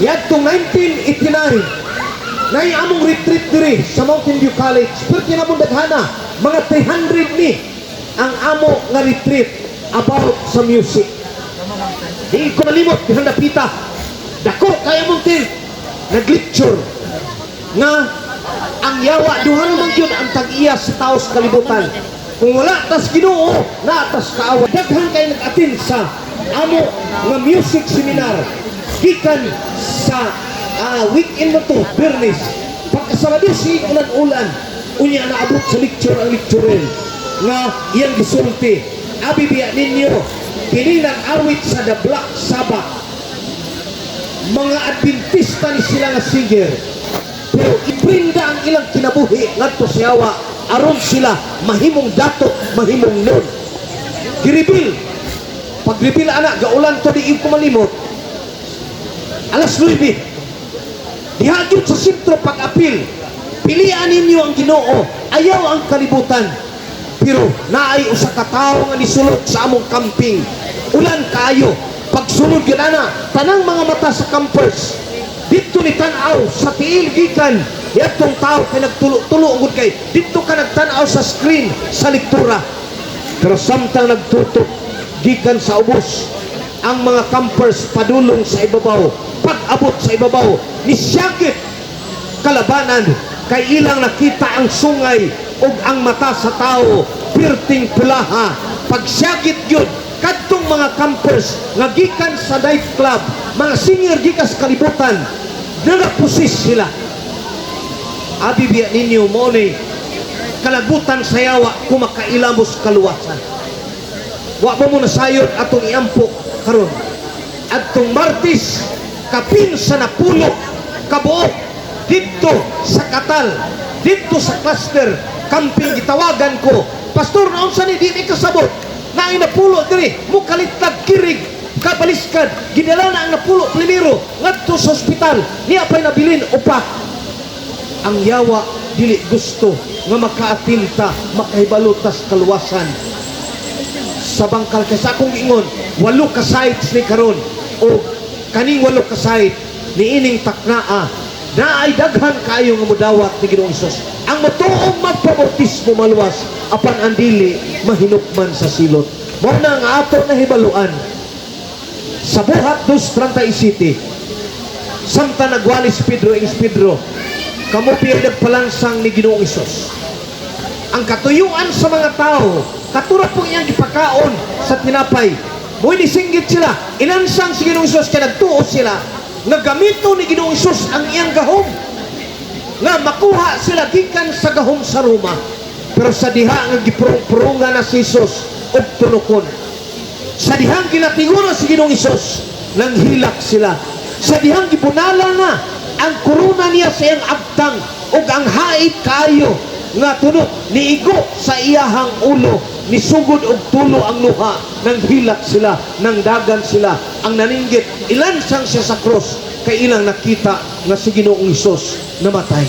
Yadtong 1989, nay among retreat diri sa Mountain View College. Pero kinamong daghana, mga 300 ni ang amo nga retreat about sa music. Di ko malimot, dihandapita. Dako kaya mong tin, nag-lecture nga ang yawa, duha naman yun ang tag-iya sa tao sa kalibutan. Kung wala tas Ginoo, na tas kaawa. Daghan kayo nag-attend sa amo nga music seminar gikan sa weekend na to, Bernis. Pagkasama din si ulan-ulan, unya naabot sa lecture ang lecturer nga iyang gisulti. Abi biya ninyo, kinilang awit sa The Black Sabbath. Mga Adventista ni sila nga singer, pero ibrinda ang ilang kinabuhi ngadto sa yawa aron sila mahimong dato, mahimong nun. Giribil, pagribil anak, gaulan to di ko malimot, alas 9, dihagyod sa sentro pag-apil, pilian ninyo ang Ginoo, ayaw ang kalibutan. Pero naay usa ka tawo nga nisulod sa among camping, ulan kaayo, pagsulod yun ana, tanang mga mata sa campers, dito ni tanaw sa tiil gikan, yatong tao kay nagtulo-tulo ugod kay, dito ka nagtanaw sa screen, sa lektura. Pero samtang nagtutok, gikan sa ubos, ang mga campers padulong sa ibabaw, pag-abot sa ibabaw, nisyagit kalabanan, kay ilang nakita ang sungay ug ang mata sa tao, pirting pulaha, pagsyagit yun, kadtong mga campers nga gikan sa night club, mga senior gikas kalibutan, nagapusis sila. Abi biya ninyo mo ni kalabutan sa yawa kumakailamos kaluwasan. Wa mo muna sayod atong iampo karon. Atong Martes kapin sa napulo kabuok dito sa Katal, dito sa cluster camping gitawagan ko. Pastor, naon sa ni di mi kasabot? Na napulo diri mo kalitag kirig kabaliskad, gidala na ang napulo primero ngadto sa ospital, niya pay nabilin upa. Ang yawa dili gusto nga makaatinta, makahibalutas kaluwasan sa bangkal. Kay sa akong ingon, 8 ka sites ni karon, o kaning 8 ka site ni ining taknaa na ay daghan kayo nga mudawat ni Ginoong Hesus. Ang motuong magpabautismo maluwas apan ang dili mahinukman sa silot. Mao na ang ato na hibaluan sa buhat 2:37. Samtang nagwalis Pedro ing Pedro, kamo piyay nagpalansang ni Ginoong Hesus. Ang katuyuan sa mga tao, katura po iyang gipakaon sa tinapay. Mo'y nisinggit sila, inansang si Ginoong Hesus kaya nagtuo sila, nagamito ni Ginoong Hesus ang iyang gahom, nga makuha sila gikan sa gahom sa Roma. Pero sa diha nga gipurong-purungan na si Hesus og tunokon. Sa dihang ginatingunan si Ginoong Isus, nang hilak sila. Sa dihang gibunala na ang korona niya sa iyang abtang ug ang hait kaayo nga tunod niigo sa iyahang ulo, nisugod og tulo ang luha, nang hilak sila, nang dagan sila, ang naninggit ilansang siya sa cross, kay ilang nakita nga si Ginoong Isus namatay.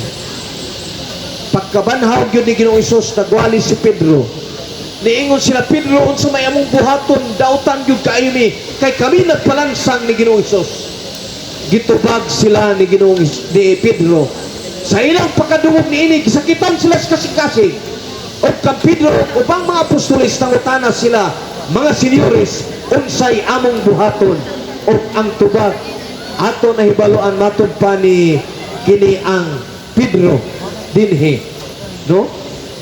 Pagkabanhaw gyud ni Ginoong Isus, nagwali si Pedro. Niingon sila, Pedro, unsa may among buhaton, dautan gyud kaayo mi, kay kami nagpalansang ni Ginoong Isus. Gitubag sila ni Pedro. Sa ilang pagkadungog niini, gisakitan sila sa kasing-kasing. O kang Pedro, upang mga apostoles, nangutana sila, mga senyores, unsay among buhaton. O ang tubag, ato na hibaluan matod pa ni kini ang Pedro dinhi. No?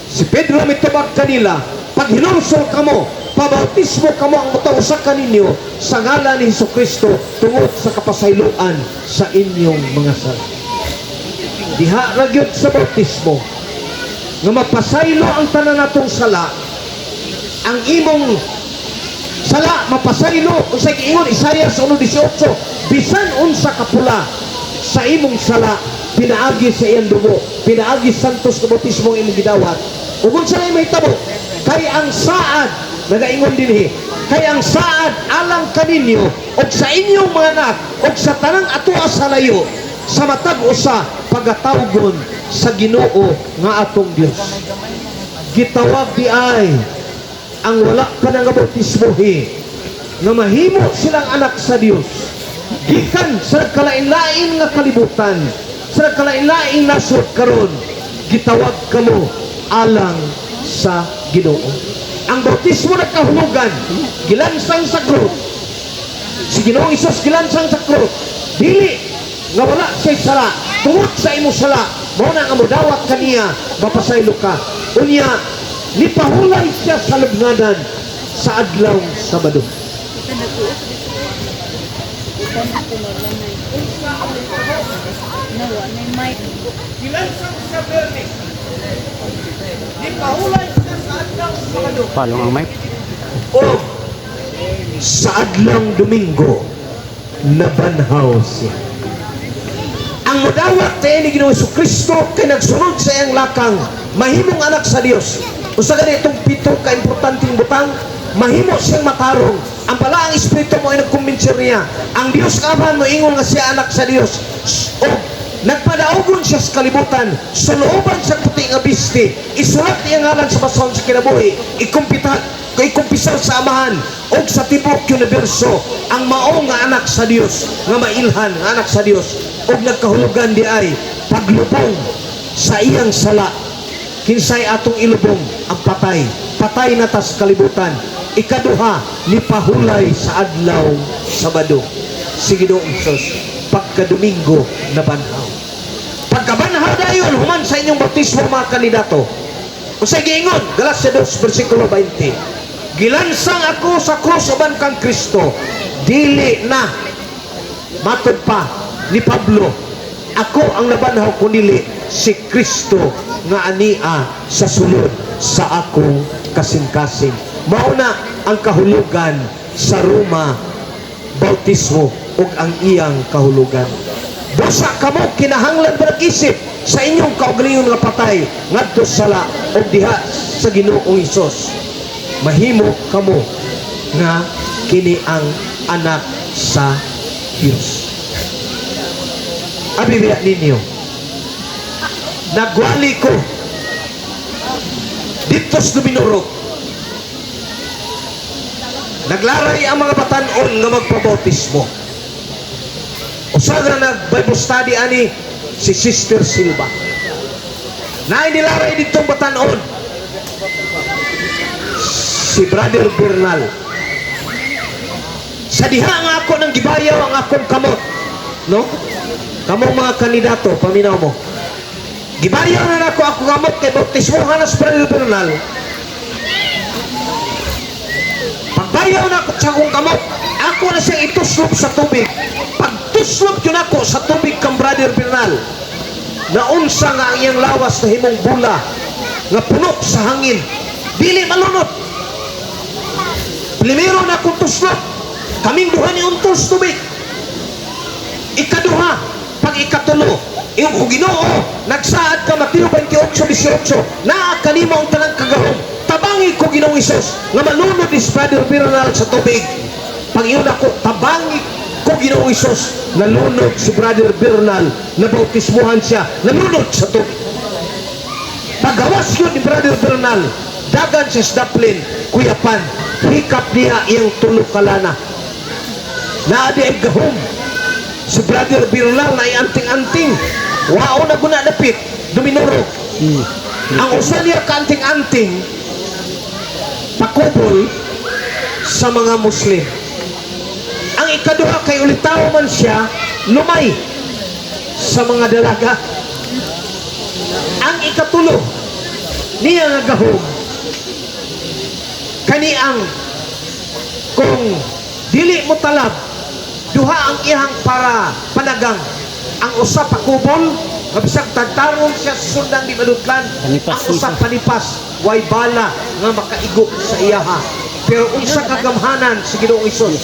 Si Pedro mitubag kanila, pag hinursol kamo, pabautismo kamo ang matausa kaninyo sa ngalan ni Jesucristo tungod sa kapasayloan sa inyong mga sala. Diha ra gyud sa bautismo nga mapasaylo ang tanan natong sala. Ang imong sala mapasaylo, unsay giingon Isaiah 1:18, bisan unsa kapula sa imong sala pinaagi sa iyang dugo, pinaagi santos nga bautismo ang imong gidawat. Ug unsa may mahitabo, kay ang saad, nagaingon dinhi, kay ang saad alang kaninyo og sa inyong mga anak og sa tanang atoa sa layo, sa matag usa pagatawgon sa Ginoo nga atong Dios. Gitawag di ay ang wala pa nga bautismohi nga mahimo silang anak sa Dios gikan sa kalain-lain nga kalibutan, sa kalain-lain nasod karon. Gitawag kamo alang sa Ginoo. Ang bautismo na kahulugan, gilansang sa krus. Si Ginoong Isus gilansang sa krus. Dili nga wala siya sala, tungod sa imo sala, mao na nga modawat kaniya, mapasaylo ka. Unya, nipahulay siya sa lubnganan sa adlaw Sabado. Gilansang sa Bernes. Nipahulay siya sa adlaw Sabado. Palong ang mic. O sa adlaw Domingo, nabanhaw siya. Ang modawat tayo ni Ginoong Jesucristo kay nagsunod sa iyang lakang, mahimong anak sa Dios. Usa gani itong pito ka importanteng butang, mahimo siyang matarong. Ang pala ang espiritu mo ay nagkumbinser niya. Ang Dios kaman mo ingon nga siya anak sa Dios. O nagpadaugon siya sa kalibutan, sa looban sa puti nga bisti, isulat niya ngalan sa basahon sa kinabuhi, ikumpisar sa amahan o sa tibok universo ang mao nga anak sa Dios, nga mailhan nga anak sa Dios. O nagkahulugan di ay paglubong sa iyang sala, kinsay atong ilubong ang patay, patay na tas kalibutan. Ikaduha, nipahulay sa adlaw Sabado si Ginoong Isus pagkadomingo na banhaw. Pagkabanhaw dayon human sa inyong bautismo mga kandidato. Usay giingon Galacia 2 versikulo 20, gilansang ako sa krus uban kang Kristo, dili na matod pa ni Pablo, ako ang nabanhaw kunili si Kristo nga ania sa sulod sa akong kasing-kasing. Mao na ang kahulugan sa Roma bautismo ug ang iyang kahulugan. Busa kamo kinahanglan berag-isip sa inyong kaugalingon nga patay ngadto sala ug diha sa Ginoong Hesus. Mahimo kamo nga kini ang anak sa Dios. Abibiya ninyo, nagwali ko dito sa Duminurog, naglaray ang mga batanon nga magpabautismo. Usa nga nag-Bible study ani si Sister Silva. Nainilaray ditong batanon si Brother Bernal. Sa diha nga ako nang gibayaw ang akong kamot, no? Kamong mga kandidato, paminaw mo. Gibayaw na ako kamot kay bautismo hanas Brother Bernal. Pagbayaw na ako sa akong kamot, ako na siyang ituslop sa tubig. Pagtuslop yun ako sa tubig kang Brother Bernal, naunsa nga ang iyang lawas na himong bula nga puno sa hangin, dili malunod. Primero na kung tuslot, kaming duha ni untos tubig. Ikaduha, pag ikatulo, iyong kung Ginoo, nagsaad ka Mateo 28:18, naa kanimo ang tanang kagahom. Tabangi ko Ginoong Isus, nga malunod is Brother Bernal sa tubig. Pag iyon ako, tabangi ko Ginoong Isus, nalunod si Brother Bernal, nabautismuhan siya, nalunod sa tubig. Paggawas yun ni Brother Bernal, dagan siya sa daplin, kuyapan, hikap niya iyang tulog kalana. Naadi ay gahom. Si Brother Bernal na anting-anting, wao na guna dapit, duminurog. Ang usa niya kaanting-anting, pakubol sa mga Muslim. Ang ikaduha kay ulitaw man siya, lumay sa mga dalaga. Ang ikatulo, niya nga gahom, kaniang kung dili mo talab, duha ang ihang para panagang. Ang usa pakubol, mabisag tantarong siya sa sundang di madutlan. Panipas, Ang usa panipas, way bala nga makaigo sa iyaha. Pero unsa kagamhanan si Ginoong Isus,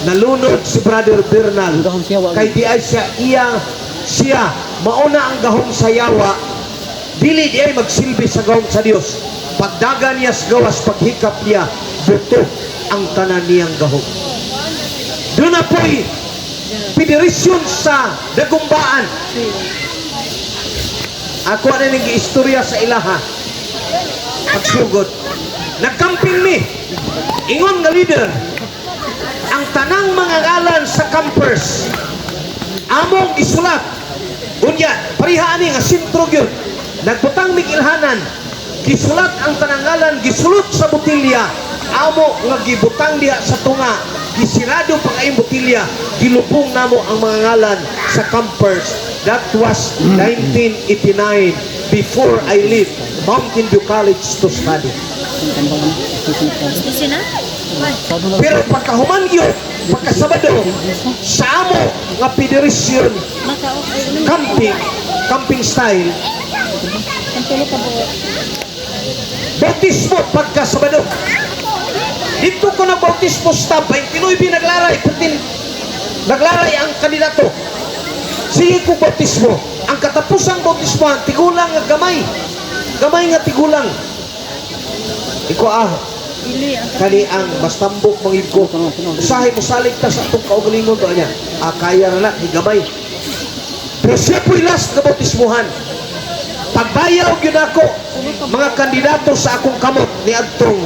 nalunod si Brother Bernal, Ang gahom siya, wa- kay di ay siya mauna ang gahom sa yawa, dili di ay magsilbi sa gahom sa Dios. Pagdagan niya sa gawas, paghikap niya, buto ang tanan niyang gahom. Doon na po'y federasyon sa dagumbaan. Ako na nang istorya sa ilaha. Pagsugod, nagkamping mi, ingon nga leader, ang tanang mga ngalan sa campers, among isulat, unya, parihaan nga sintro yun, nagbutang mig ilhanan, gisulat ang tanang ngalan, gisulot sa botilya, amo nga gibutang diha sa tunga, gisirado pa kayong botilya, gilubong namo ang mga ngalan sa campers. That was 1989, before I left Mountain View College to study. Pero pagkahuman yun, pagkasabado, sa amo nga federasyon, camping style, bautismo pagkasabado. Dito ko na bautismo stamp, 29 naglaray ang kandidato. Sige ko bautismo. Ang katapusang bautismo, tigulang nga gamay. Gamay nga tigulang. Iko kani ang bastambok mangib ko. Usahay mo salig ta sa itong kaugalingon to niya. Kaya na higamay. Pero siya po'y last na bautismuhan. Pagbayaw yun ako, mga kandidato sa akong kamot ni Adtong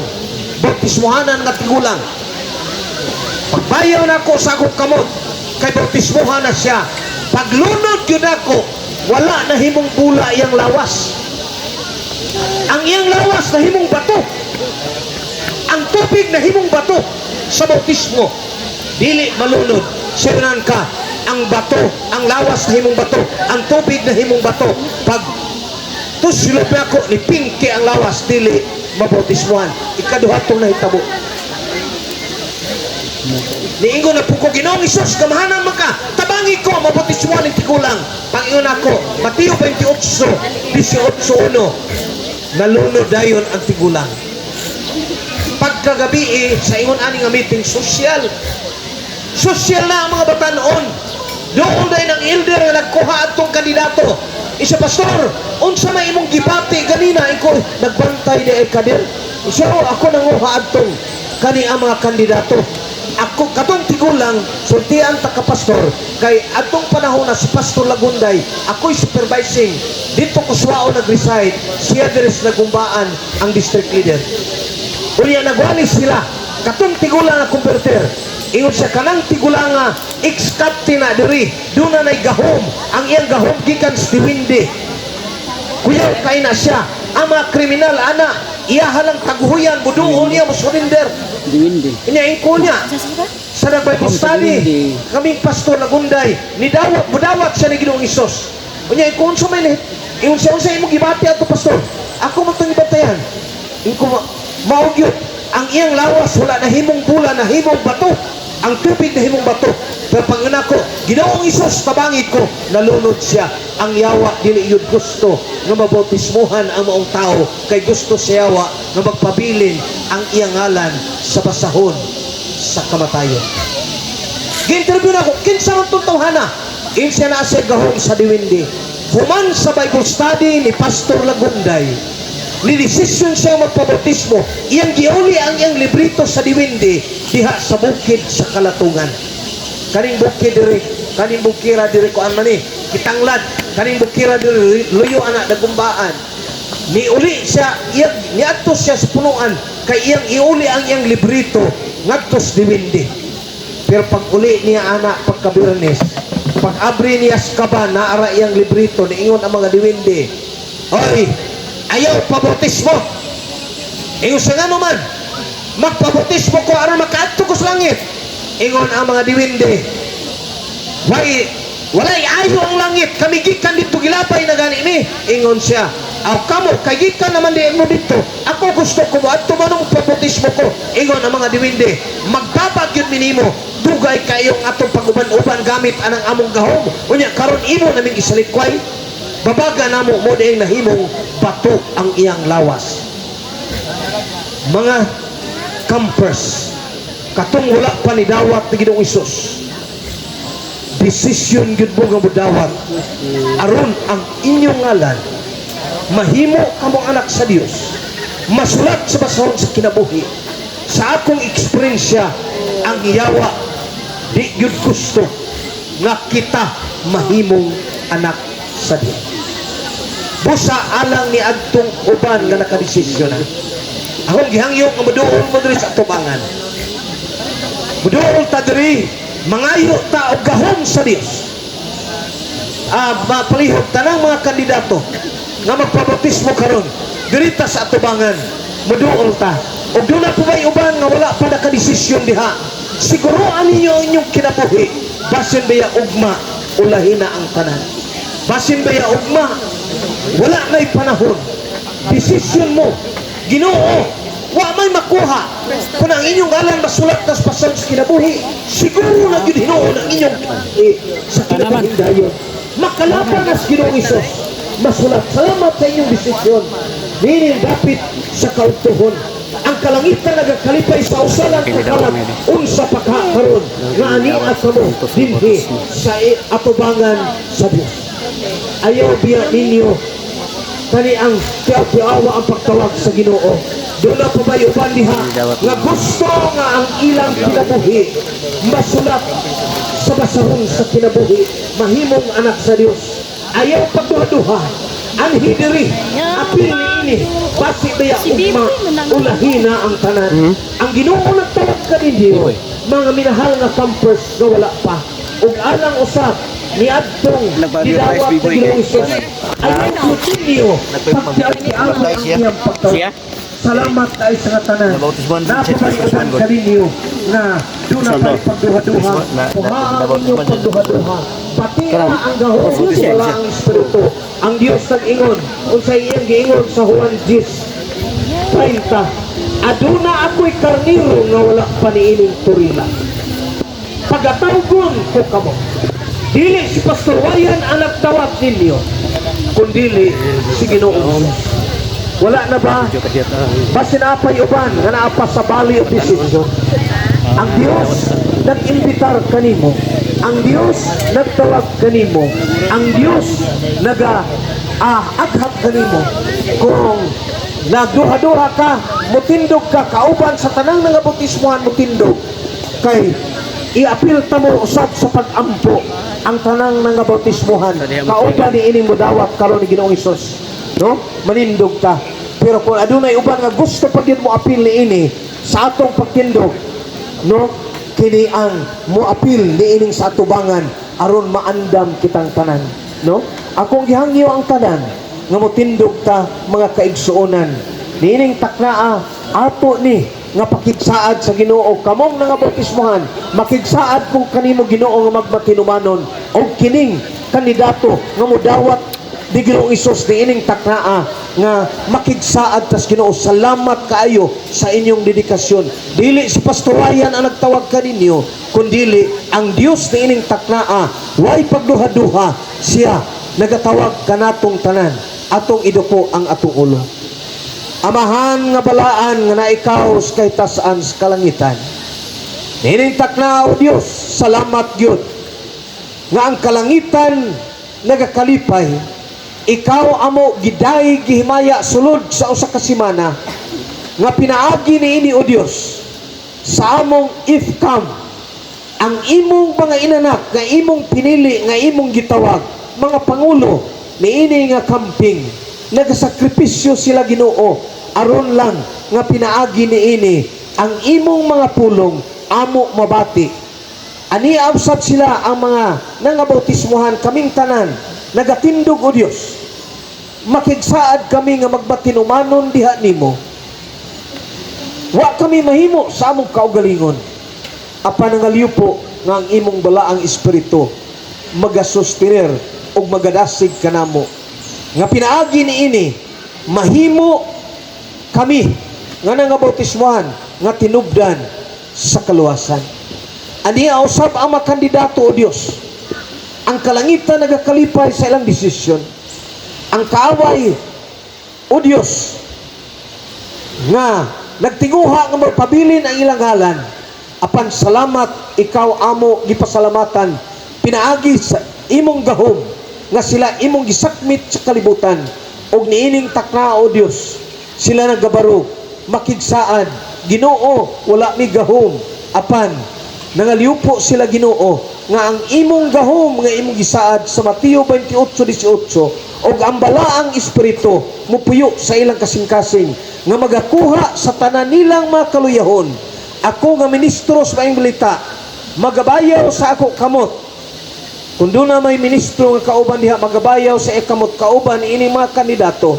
bautismuhanan nga tigulang. Pagbayaw na ako sa akong kamot, kay bautismuhan na siya. Paglunod yun ako, wala na himong bula iyang lawas. Ang iyang lawas na himong bato. Ang tubig na himong bato sa bautismo. Dili malunod. Siyanan ka, ang bato, ang lawas na himong bato, ang tubig na himong bato. Pag tusilop na ako, ni Pinky ang lawas, dili mabautismuhan. Ikaduha itong nahitabo. Niingon na po ko, Ginoong Isus, kamahanan man ka, tabangi ko, mabautismuhan ng tigulang. Pangingon ako, Mateo 28:18, nalunod dayon ang tigulang. Pagkagabi sa ingon ani nga meeting, social na ang mga batanon. Doon dahil ng elder na nagkuha atong kandidato. Isa, pastor, unsa may imong gibati ganina, iko nagbantay di ay kadir. Isa, ako nanguha atong kani ang mga kandidato. Ako katong tigulang sultian ta ka pastor kay atong panahon na si Pastor Lagunday, ako'y supervising dito ko suwao nag-reside, siya deres nagumbaan ang district leader. Unya nagwali sila katong tigulang na converter, ingon siya kanang tigulang nga ex-captain na diri, doon na gahom, ang iyang gahom gikan sa Diwindi. Kuyaw kay na siya, ang mga kriminal ana iyahalang taguhuyan, buduon niya mo surrender. Diwindi. Inaingko niya sa nag-Bible study, kaming Pastor Lagunday, mudawat siya ni Ginoong Isus. Unya, kung sa may nahit, yung siya imong gibati ato pastor, ako mo itong ibatayan. Yung maugyot, ang iyang lawas, wala na himong bula, na himong bato. ang tubig na himong bato. Pero panguna ko, Ginoong Isus, tabangit ko, nalunod siya. Ang yawa, dili yun gusto nga mabautismuhan ang maong tao, kay gusto sa yawa nga magpabilin ang iyang ngalan sa basahon sa kamatayon. Gi-interview na ako, kinsa man itong tawhana? Kinsa na sa gahong sa Diwindi. Human sa Bible study ni Pastor Lagunday, ni desisyon siya magpabautismo, iyang giuli ang iyang librito sa Diwindi, diha sa bukid sa Kalatungan. Kaning bukid diri, kaning bukira diri ko man ni, Kitanglad, kaning bukira diri, luyo anak dagumbaan. Niuli siya, niadto siya sa punuan, kay iyang iuli ang iyang librito, ngadto sa Diwindi. Pero pag uli niya anak pagkabirnes, pag abri niya sa kaban, naara iyang librito, niingon ang mga Diwindi, oy, ayaw pabautismo. Ingon sa nga naman, magpabautismo ko aron makaadto ko sa langit. Ingon ang mga Diwindi, walay ayo ang langit, kami gikan dito gilapay na gani ni. Ingon siya, aw kamo, kay gikan naman di mo dito, ako gusto ko adto manong pabautismo ko. Ingon ang mga Diwindi, magtabag yun minimo, dugay kayong atong pag-uban-uban gamit anang among gahom. Unya karon imo naming isalikway, babaga namo mo diing nahimong bato ang iyang lawas. Mga campers, katong wala pa ni dawat ni Ginoong Isus, desisyon gyud mo nga modawat aron ang inyong ngalan mahimo kamong anak sa Dios, masulat sa basahon sa kinabuhi. Sa akong eksperyensya, ang yawa di gyud gusto nga kita mahimong anak sa Dios. Busa alang ni adtong uban nga nakadesisyon na. Akong gihangyong nga maduol mo diri sa tubangan. Maduol ta diri, mangayo ta og gahom sa Dios. Mapalihog tanang mga kandidato nga magpabautismo karon diri ta sa atubangan. Maduol ta. Og doon na po ba'y uban nga wala pa nakadesisyon diha. Siguruan ninyo ang inyong kinabuhi. Basin baya ugma, ulahin na ang tanan. Basin baya ugma, wala na'y panahon. Desisyon mo, Ginoo, wa may makuha. Kung ang inyong ngalan masulat na sa pasang sa kinabuhi, siguro na yun Ginoo ng inyong sa kinabuhi dayon. Makalapan na sa Ginoong Isus. Masulat. Salamat sa inyong desisyon. Ninin dapit sa kautuhon. Ang kalangitan nagakalipay sa usalang kakalat unsa pa ka karon nga ani at kamo dinhi sa atubangan sa Dios. Ayaw biya ninyo kani ang tiyaw-tiyawa ang pagtawag sa Ginoo. Doon na pa ba'y uban diha nga gusto nga ang ilang kinabuhi masulat sa basahon sa kinabuhi, mahimong anak sa Dios. Ayaw pagduha-duha anhi diri apil ni ini basi baya ugma ulahina ang tanan. Ang Ginoo nagtawag kaninyo mga minahal nga campers nga wala pa ug alang usab ni adtong gidawat sa Ginoong Isus ay kutinyo pagtiaw ang iyang pagtawag. Salamat kay sa tanan. Napapalitan kaninyo na doon na tayo pagduha-duha. Kuhaan ninyo pagduha-duha. Pati na ang gahon wala ang Espiritu. Ang Diyos nag-ingon, unsay iyang giingon sa Juan 10:30, aduna ako'y karniro nga wala pa niining turila. Pagatawgon ko kamo. Dili si Pastor Wayan ang nagtawag ninyo, kundili si Ginoong. Wala na ba? Basin apay uban nga naapa sa bali of decision. Ang Diyos nag-imbitar kanimo. Ang Diyos nagtawag kanimo. Ang Diyos nag-aghap kanimo. Kung nagduha-duha ka, mutindog ka, kauban sa tanang nga bautismuhan mutindog, kay iapil ta mo usab sa pag-ampo ang tanang nga bautismuhan. Kauban ni ining mudawat karon ni Ginoong Isus. No? Manindog ta. Pero kung adunay uban nga gusto pa gyud mo apil ni ini sa atong pagtindog, no? Kini ang mo apil ni ining sa atubangan aron maandam kitang tanan, no? Akong gihangyo ang tanan nga motindog ta mga kaigsuonan. Niining taknaa ato ni nga pakigsaad sa Ginoo kamong nga bautismuhan, makigsaad kung kanimo Ginoo nga magmatinumanon og kining kandidato nga modawat di Ginoong Isus di ining taknaa nga makigsaad tas Ginoo, salamat kaayo sa inyong dedikasyon. Dili si Pastor Ryan ang nagtawag kaninyo, kundili ang Dios ni ining taknaa. Way pagduha-duha, siya nagatawag kanatong tanan, atong iduko ang atong ulo. Amahan nga balaan nga naikaw kay tas-an sa kalangitan. Nining taknaa o Dios, salamat gyud nga ang kalangitan nagakalipay, ikaw amo giday gihimaya sulod sa usa ka semana nga pinaagi niini o Dios sa among ifkam ang imong mga inanak nga imong pinili nga imong gitawag mga pangulo niini nga kamping. Nagasakripisyo sila Ginoo aron lang nga pinaagi niini ang imong mga pulong amo mabati. Ani usab sila ang mga nangabautismuhan kaming tanan, nagatindog o Dios. Makigsaad kami nga magbatinumanon diha nimo. Wa kami mahimo sa among kaugalingon. Apan nangaliw po nga ang imong balaang espiritu magasustirer ug magadasig kanamo. Nga pinaagi niini mahimo kami nga nangabautismuhan nga tinubdan sa kaluwasan. Ani usab ang mga kandidato o Dios. Ang kalangitan nagakalipay sa ilang desisyon. Ang kaaway o Dios nga nagtinguha nga magpabilin ang ilang ngalan. Apan salamat ikaw amo gipasalamatan pinaagi sa imong gahom nga sila imong gisakmit sa kalibutan. Og niining takna o Dios sila nagabaro makigsaad Ginoo wala mi gahom, apan nangaliupo sila Ginoo nga ang imong gahom nga imong gisaad sa Mateo 28:18 og ang balaang espiritu mupuyo sa ilang kasing-kasing nga magakuha sa tanan nilang mga kaluyahon. Ako nga ministro sa maayong balita magabayaw sa ako kamot. Kung doon na may ministro nga kauban diha magabayaw sa ikamot kauban ini mga kandidato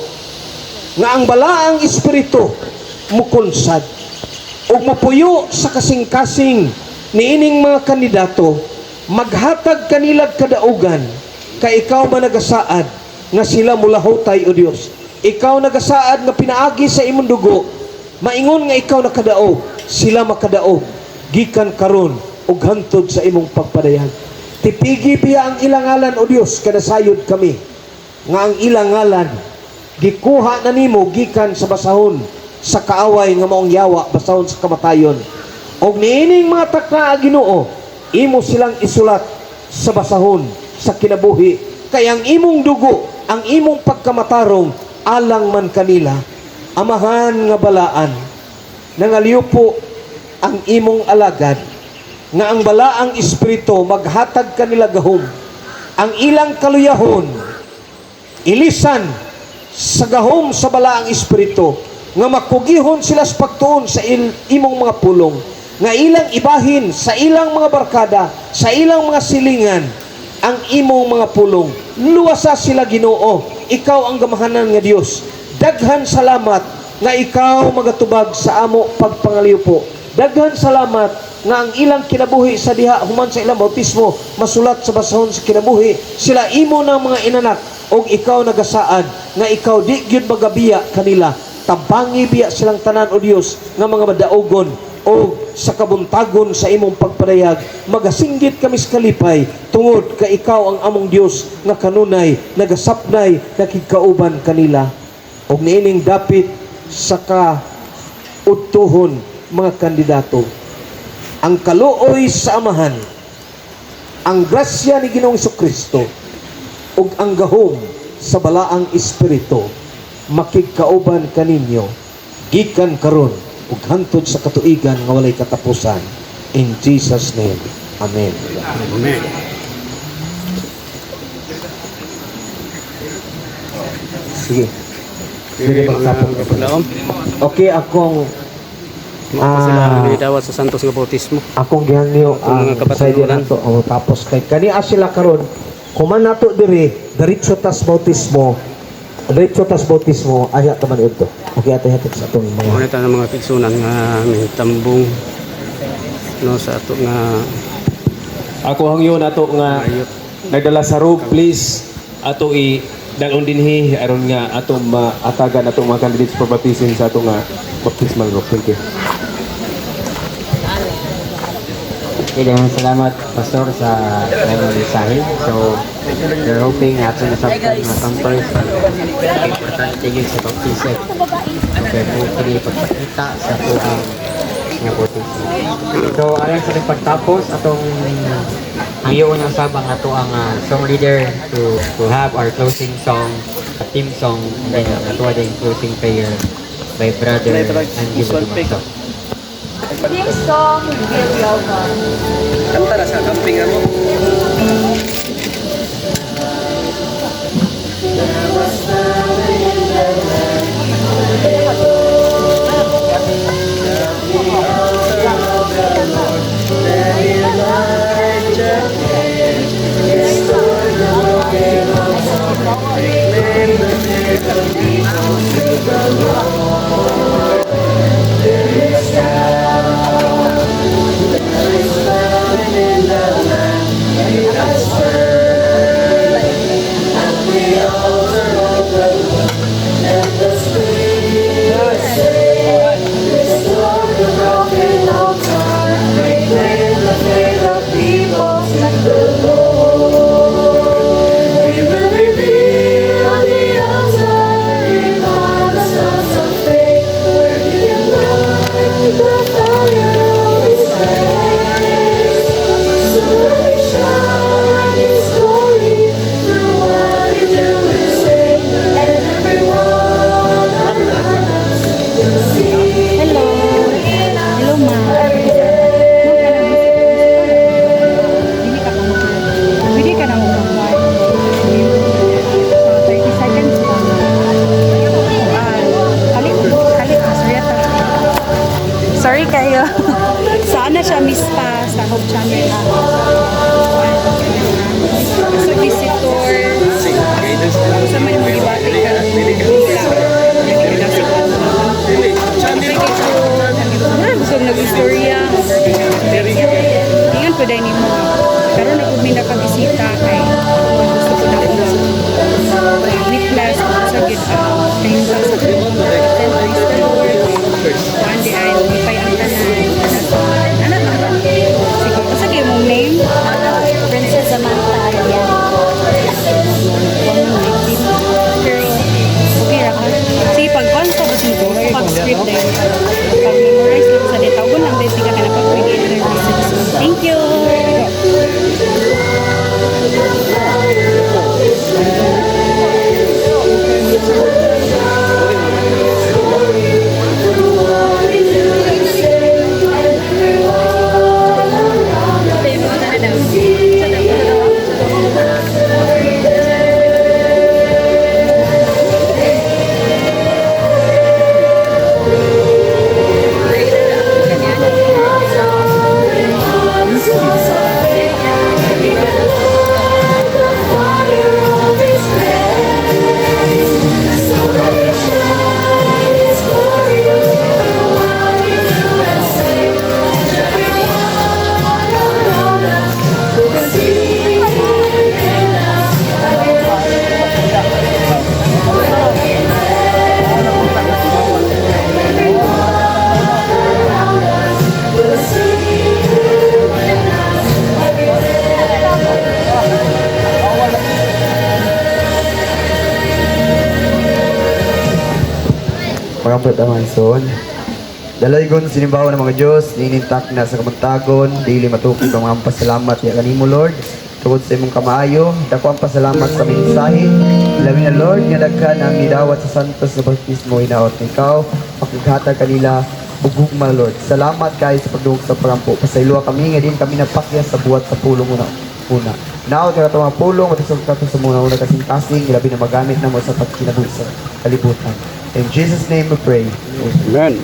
nga ang balaang espiritu mukonsad ug mapuyo sa kasing-kasing niining mga kandidato maghatag kanilag kadaugan kay ikaw man nagasaad nga sila mulahotay o Dios. Ikaw nagasaad nga pinaagi sa imong dugo, maingon nga ikaw nakadaog, sila makadaog gikan karon ug hantod sa imong pagpadayag. Tipigi biya ang ilang ngalan o Dios kadasayod kami nga ang ilang ngalan gikuha na nimo gikan sa basahon sa kaaway nga maong yawa basahon sa kamatayon. Og niining mga takna Ginoo imo silang isulat sa basahon sa kinabuhi kay ang imong dugo ang imong pagkamatarong alang man kanila. Amahan nga balaan nangaliw po ang imong alagad nga ang balaang espiritu maghatag kanila gahom ang ilang kaluyahon ilisan sa gahom sa balaang espiritu nga makugihon sila sa pagtuon sa imong mga pulong nga ilang ibahin sa ilang mga barkada sa ilang mga silingan ang imong mga pulong. Luwasa sila Ginoo, ikaw ang gamahanan nga Dios. Daghan salamat nga ikaw magatubag sa amo pagpangaliw po. Daghan salamat nga ang ilang kinabuhi sa diha human sa ilang bautismo masulat sa basahon sa kinabuhi sila imo ng mga inanak og ikaw nagasaad nga ikaw di gyud magabiya kanila. Tabangi biya silang tanan o Dios nga mga madaogon o sa kabuntagon sa imong pagpadayag magasinggit kami sa kalipay tungod ka ikaw ang among Dios nga kanunay nagasapnay nakigkauban kanila. Og niining dapit sa kaudtuhon mga kandidato ang kaluoy sa amahan ang grasya ni Ginoong Jesucristo ug ang gahom sa balaang espiritu makigkauban kaninyo gikan karon ug hantod sa katuigan nga walay katapusan. In Jesus name, amen. Amen. Sige. Sige pagsapong. Paglaom. Okay, akong Sila nidawat sa Santos nga bautismo. akong gihangyo ang Mga kapatiran. nato tapos kay kani sila karon kuman nato diri diretso tas bautismo aya taman ito. Okay, ate sa atong mga Mga ng mga pigsunan nga may tambong no sa ato nga Ako hangyo nato nga ayot. nagdala sa robe, please ato dalon dinhi aron nga atong maatagan atong mga candidates for baptism sa atong baptismal group. Thank you. Okay, salamat Pastor sa mensahe. So, we're hoping na ito nasabtan mga campers importante yun sa baptism. Okay, hopefully pagpakita sa tuang nga baptism. So, alang sa pagtapos atong ang iyo unang sabang ato ang song leader to have our closing song, a team song, and then ato din closing prayer by Brother Angelo Dumato. Theme song, Feel Welcome. Kanta na sa camping mo. Sorry kayo. Saan na siya miss pa sa Hope Channel? Sa visitor. Sa may mga ibate ka. So, nag-istorya. Ingan po dahil mo. Karoon na po may nakabisita kay gusto ko na witness sa gitna. Kaya sa one day ay lumipay ang tanan. Anak ba? Sige, basta kayo mong name? Princess Samantha Arian. Pero, okay ra ka. Sige, pag-contact mo dito, pag-script din. Pag-memorize lang sa data, huwag lang din ka na pag-create. Thank you! Pagkampot ang manson. Dalaygon sinimbawa ng mga Diyos, ninintak na sa kamuntagon, dili matukod ang mga pasalamat ya kanimo Lord. Tungod sa imong kamaayo, dako ang pasalamat sa mensahe. Labi na Lord, nga daghan ang nidawat sa santos sa baptismo inaot ni ikaw, pakighatag kanila ugugma Lord. Salamat kayo sa pagdungog sa pagampo. Pasayloa kami nga din kami napakya sa buhat sa pulong una. Now, kaya ito mga pulong, matasog ka sa muna-una kasing-kasing, ilabi na magamit na mo sa pagkinabuhi sa kalibutan. In Jesus' name we pray. Amen.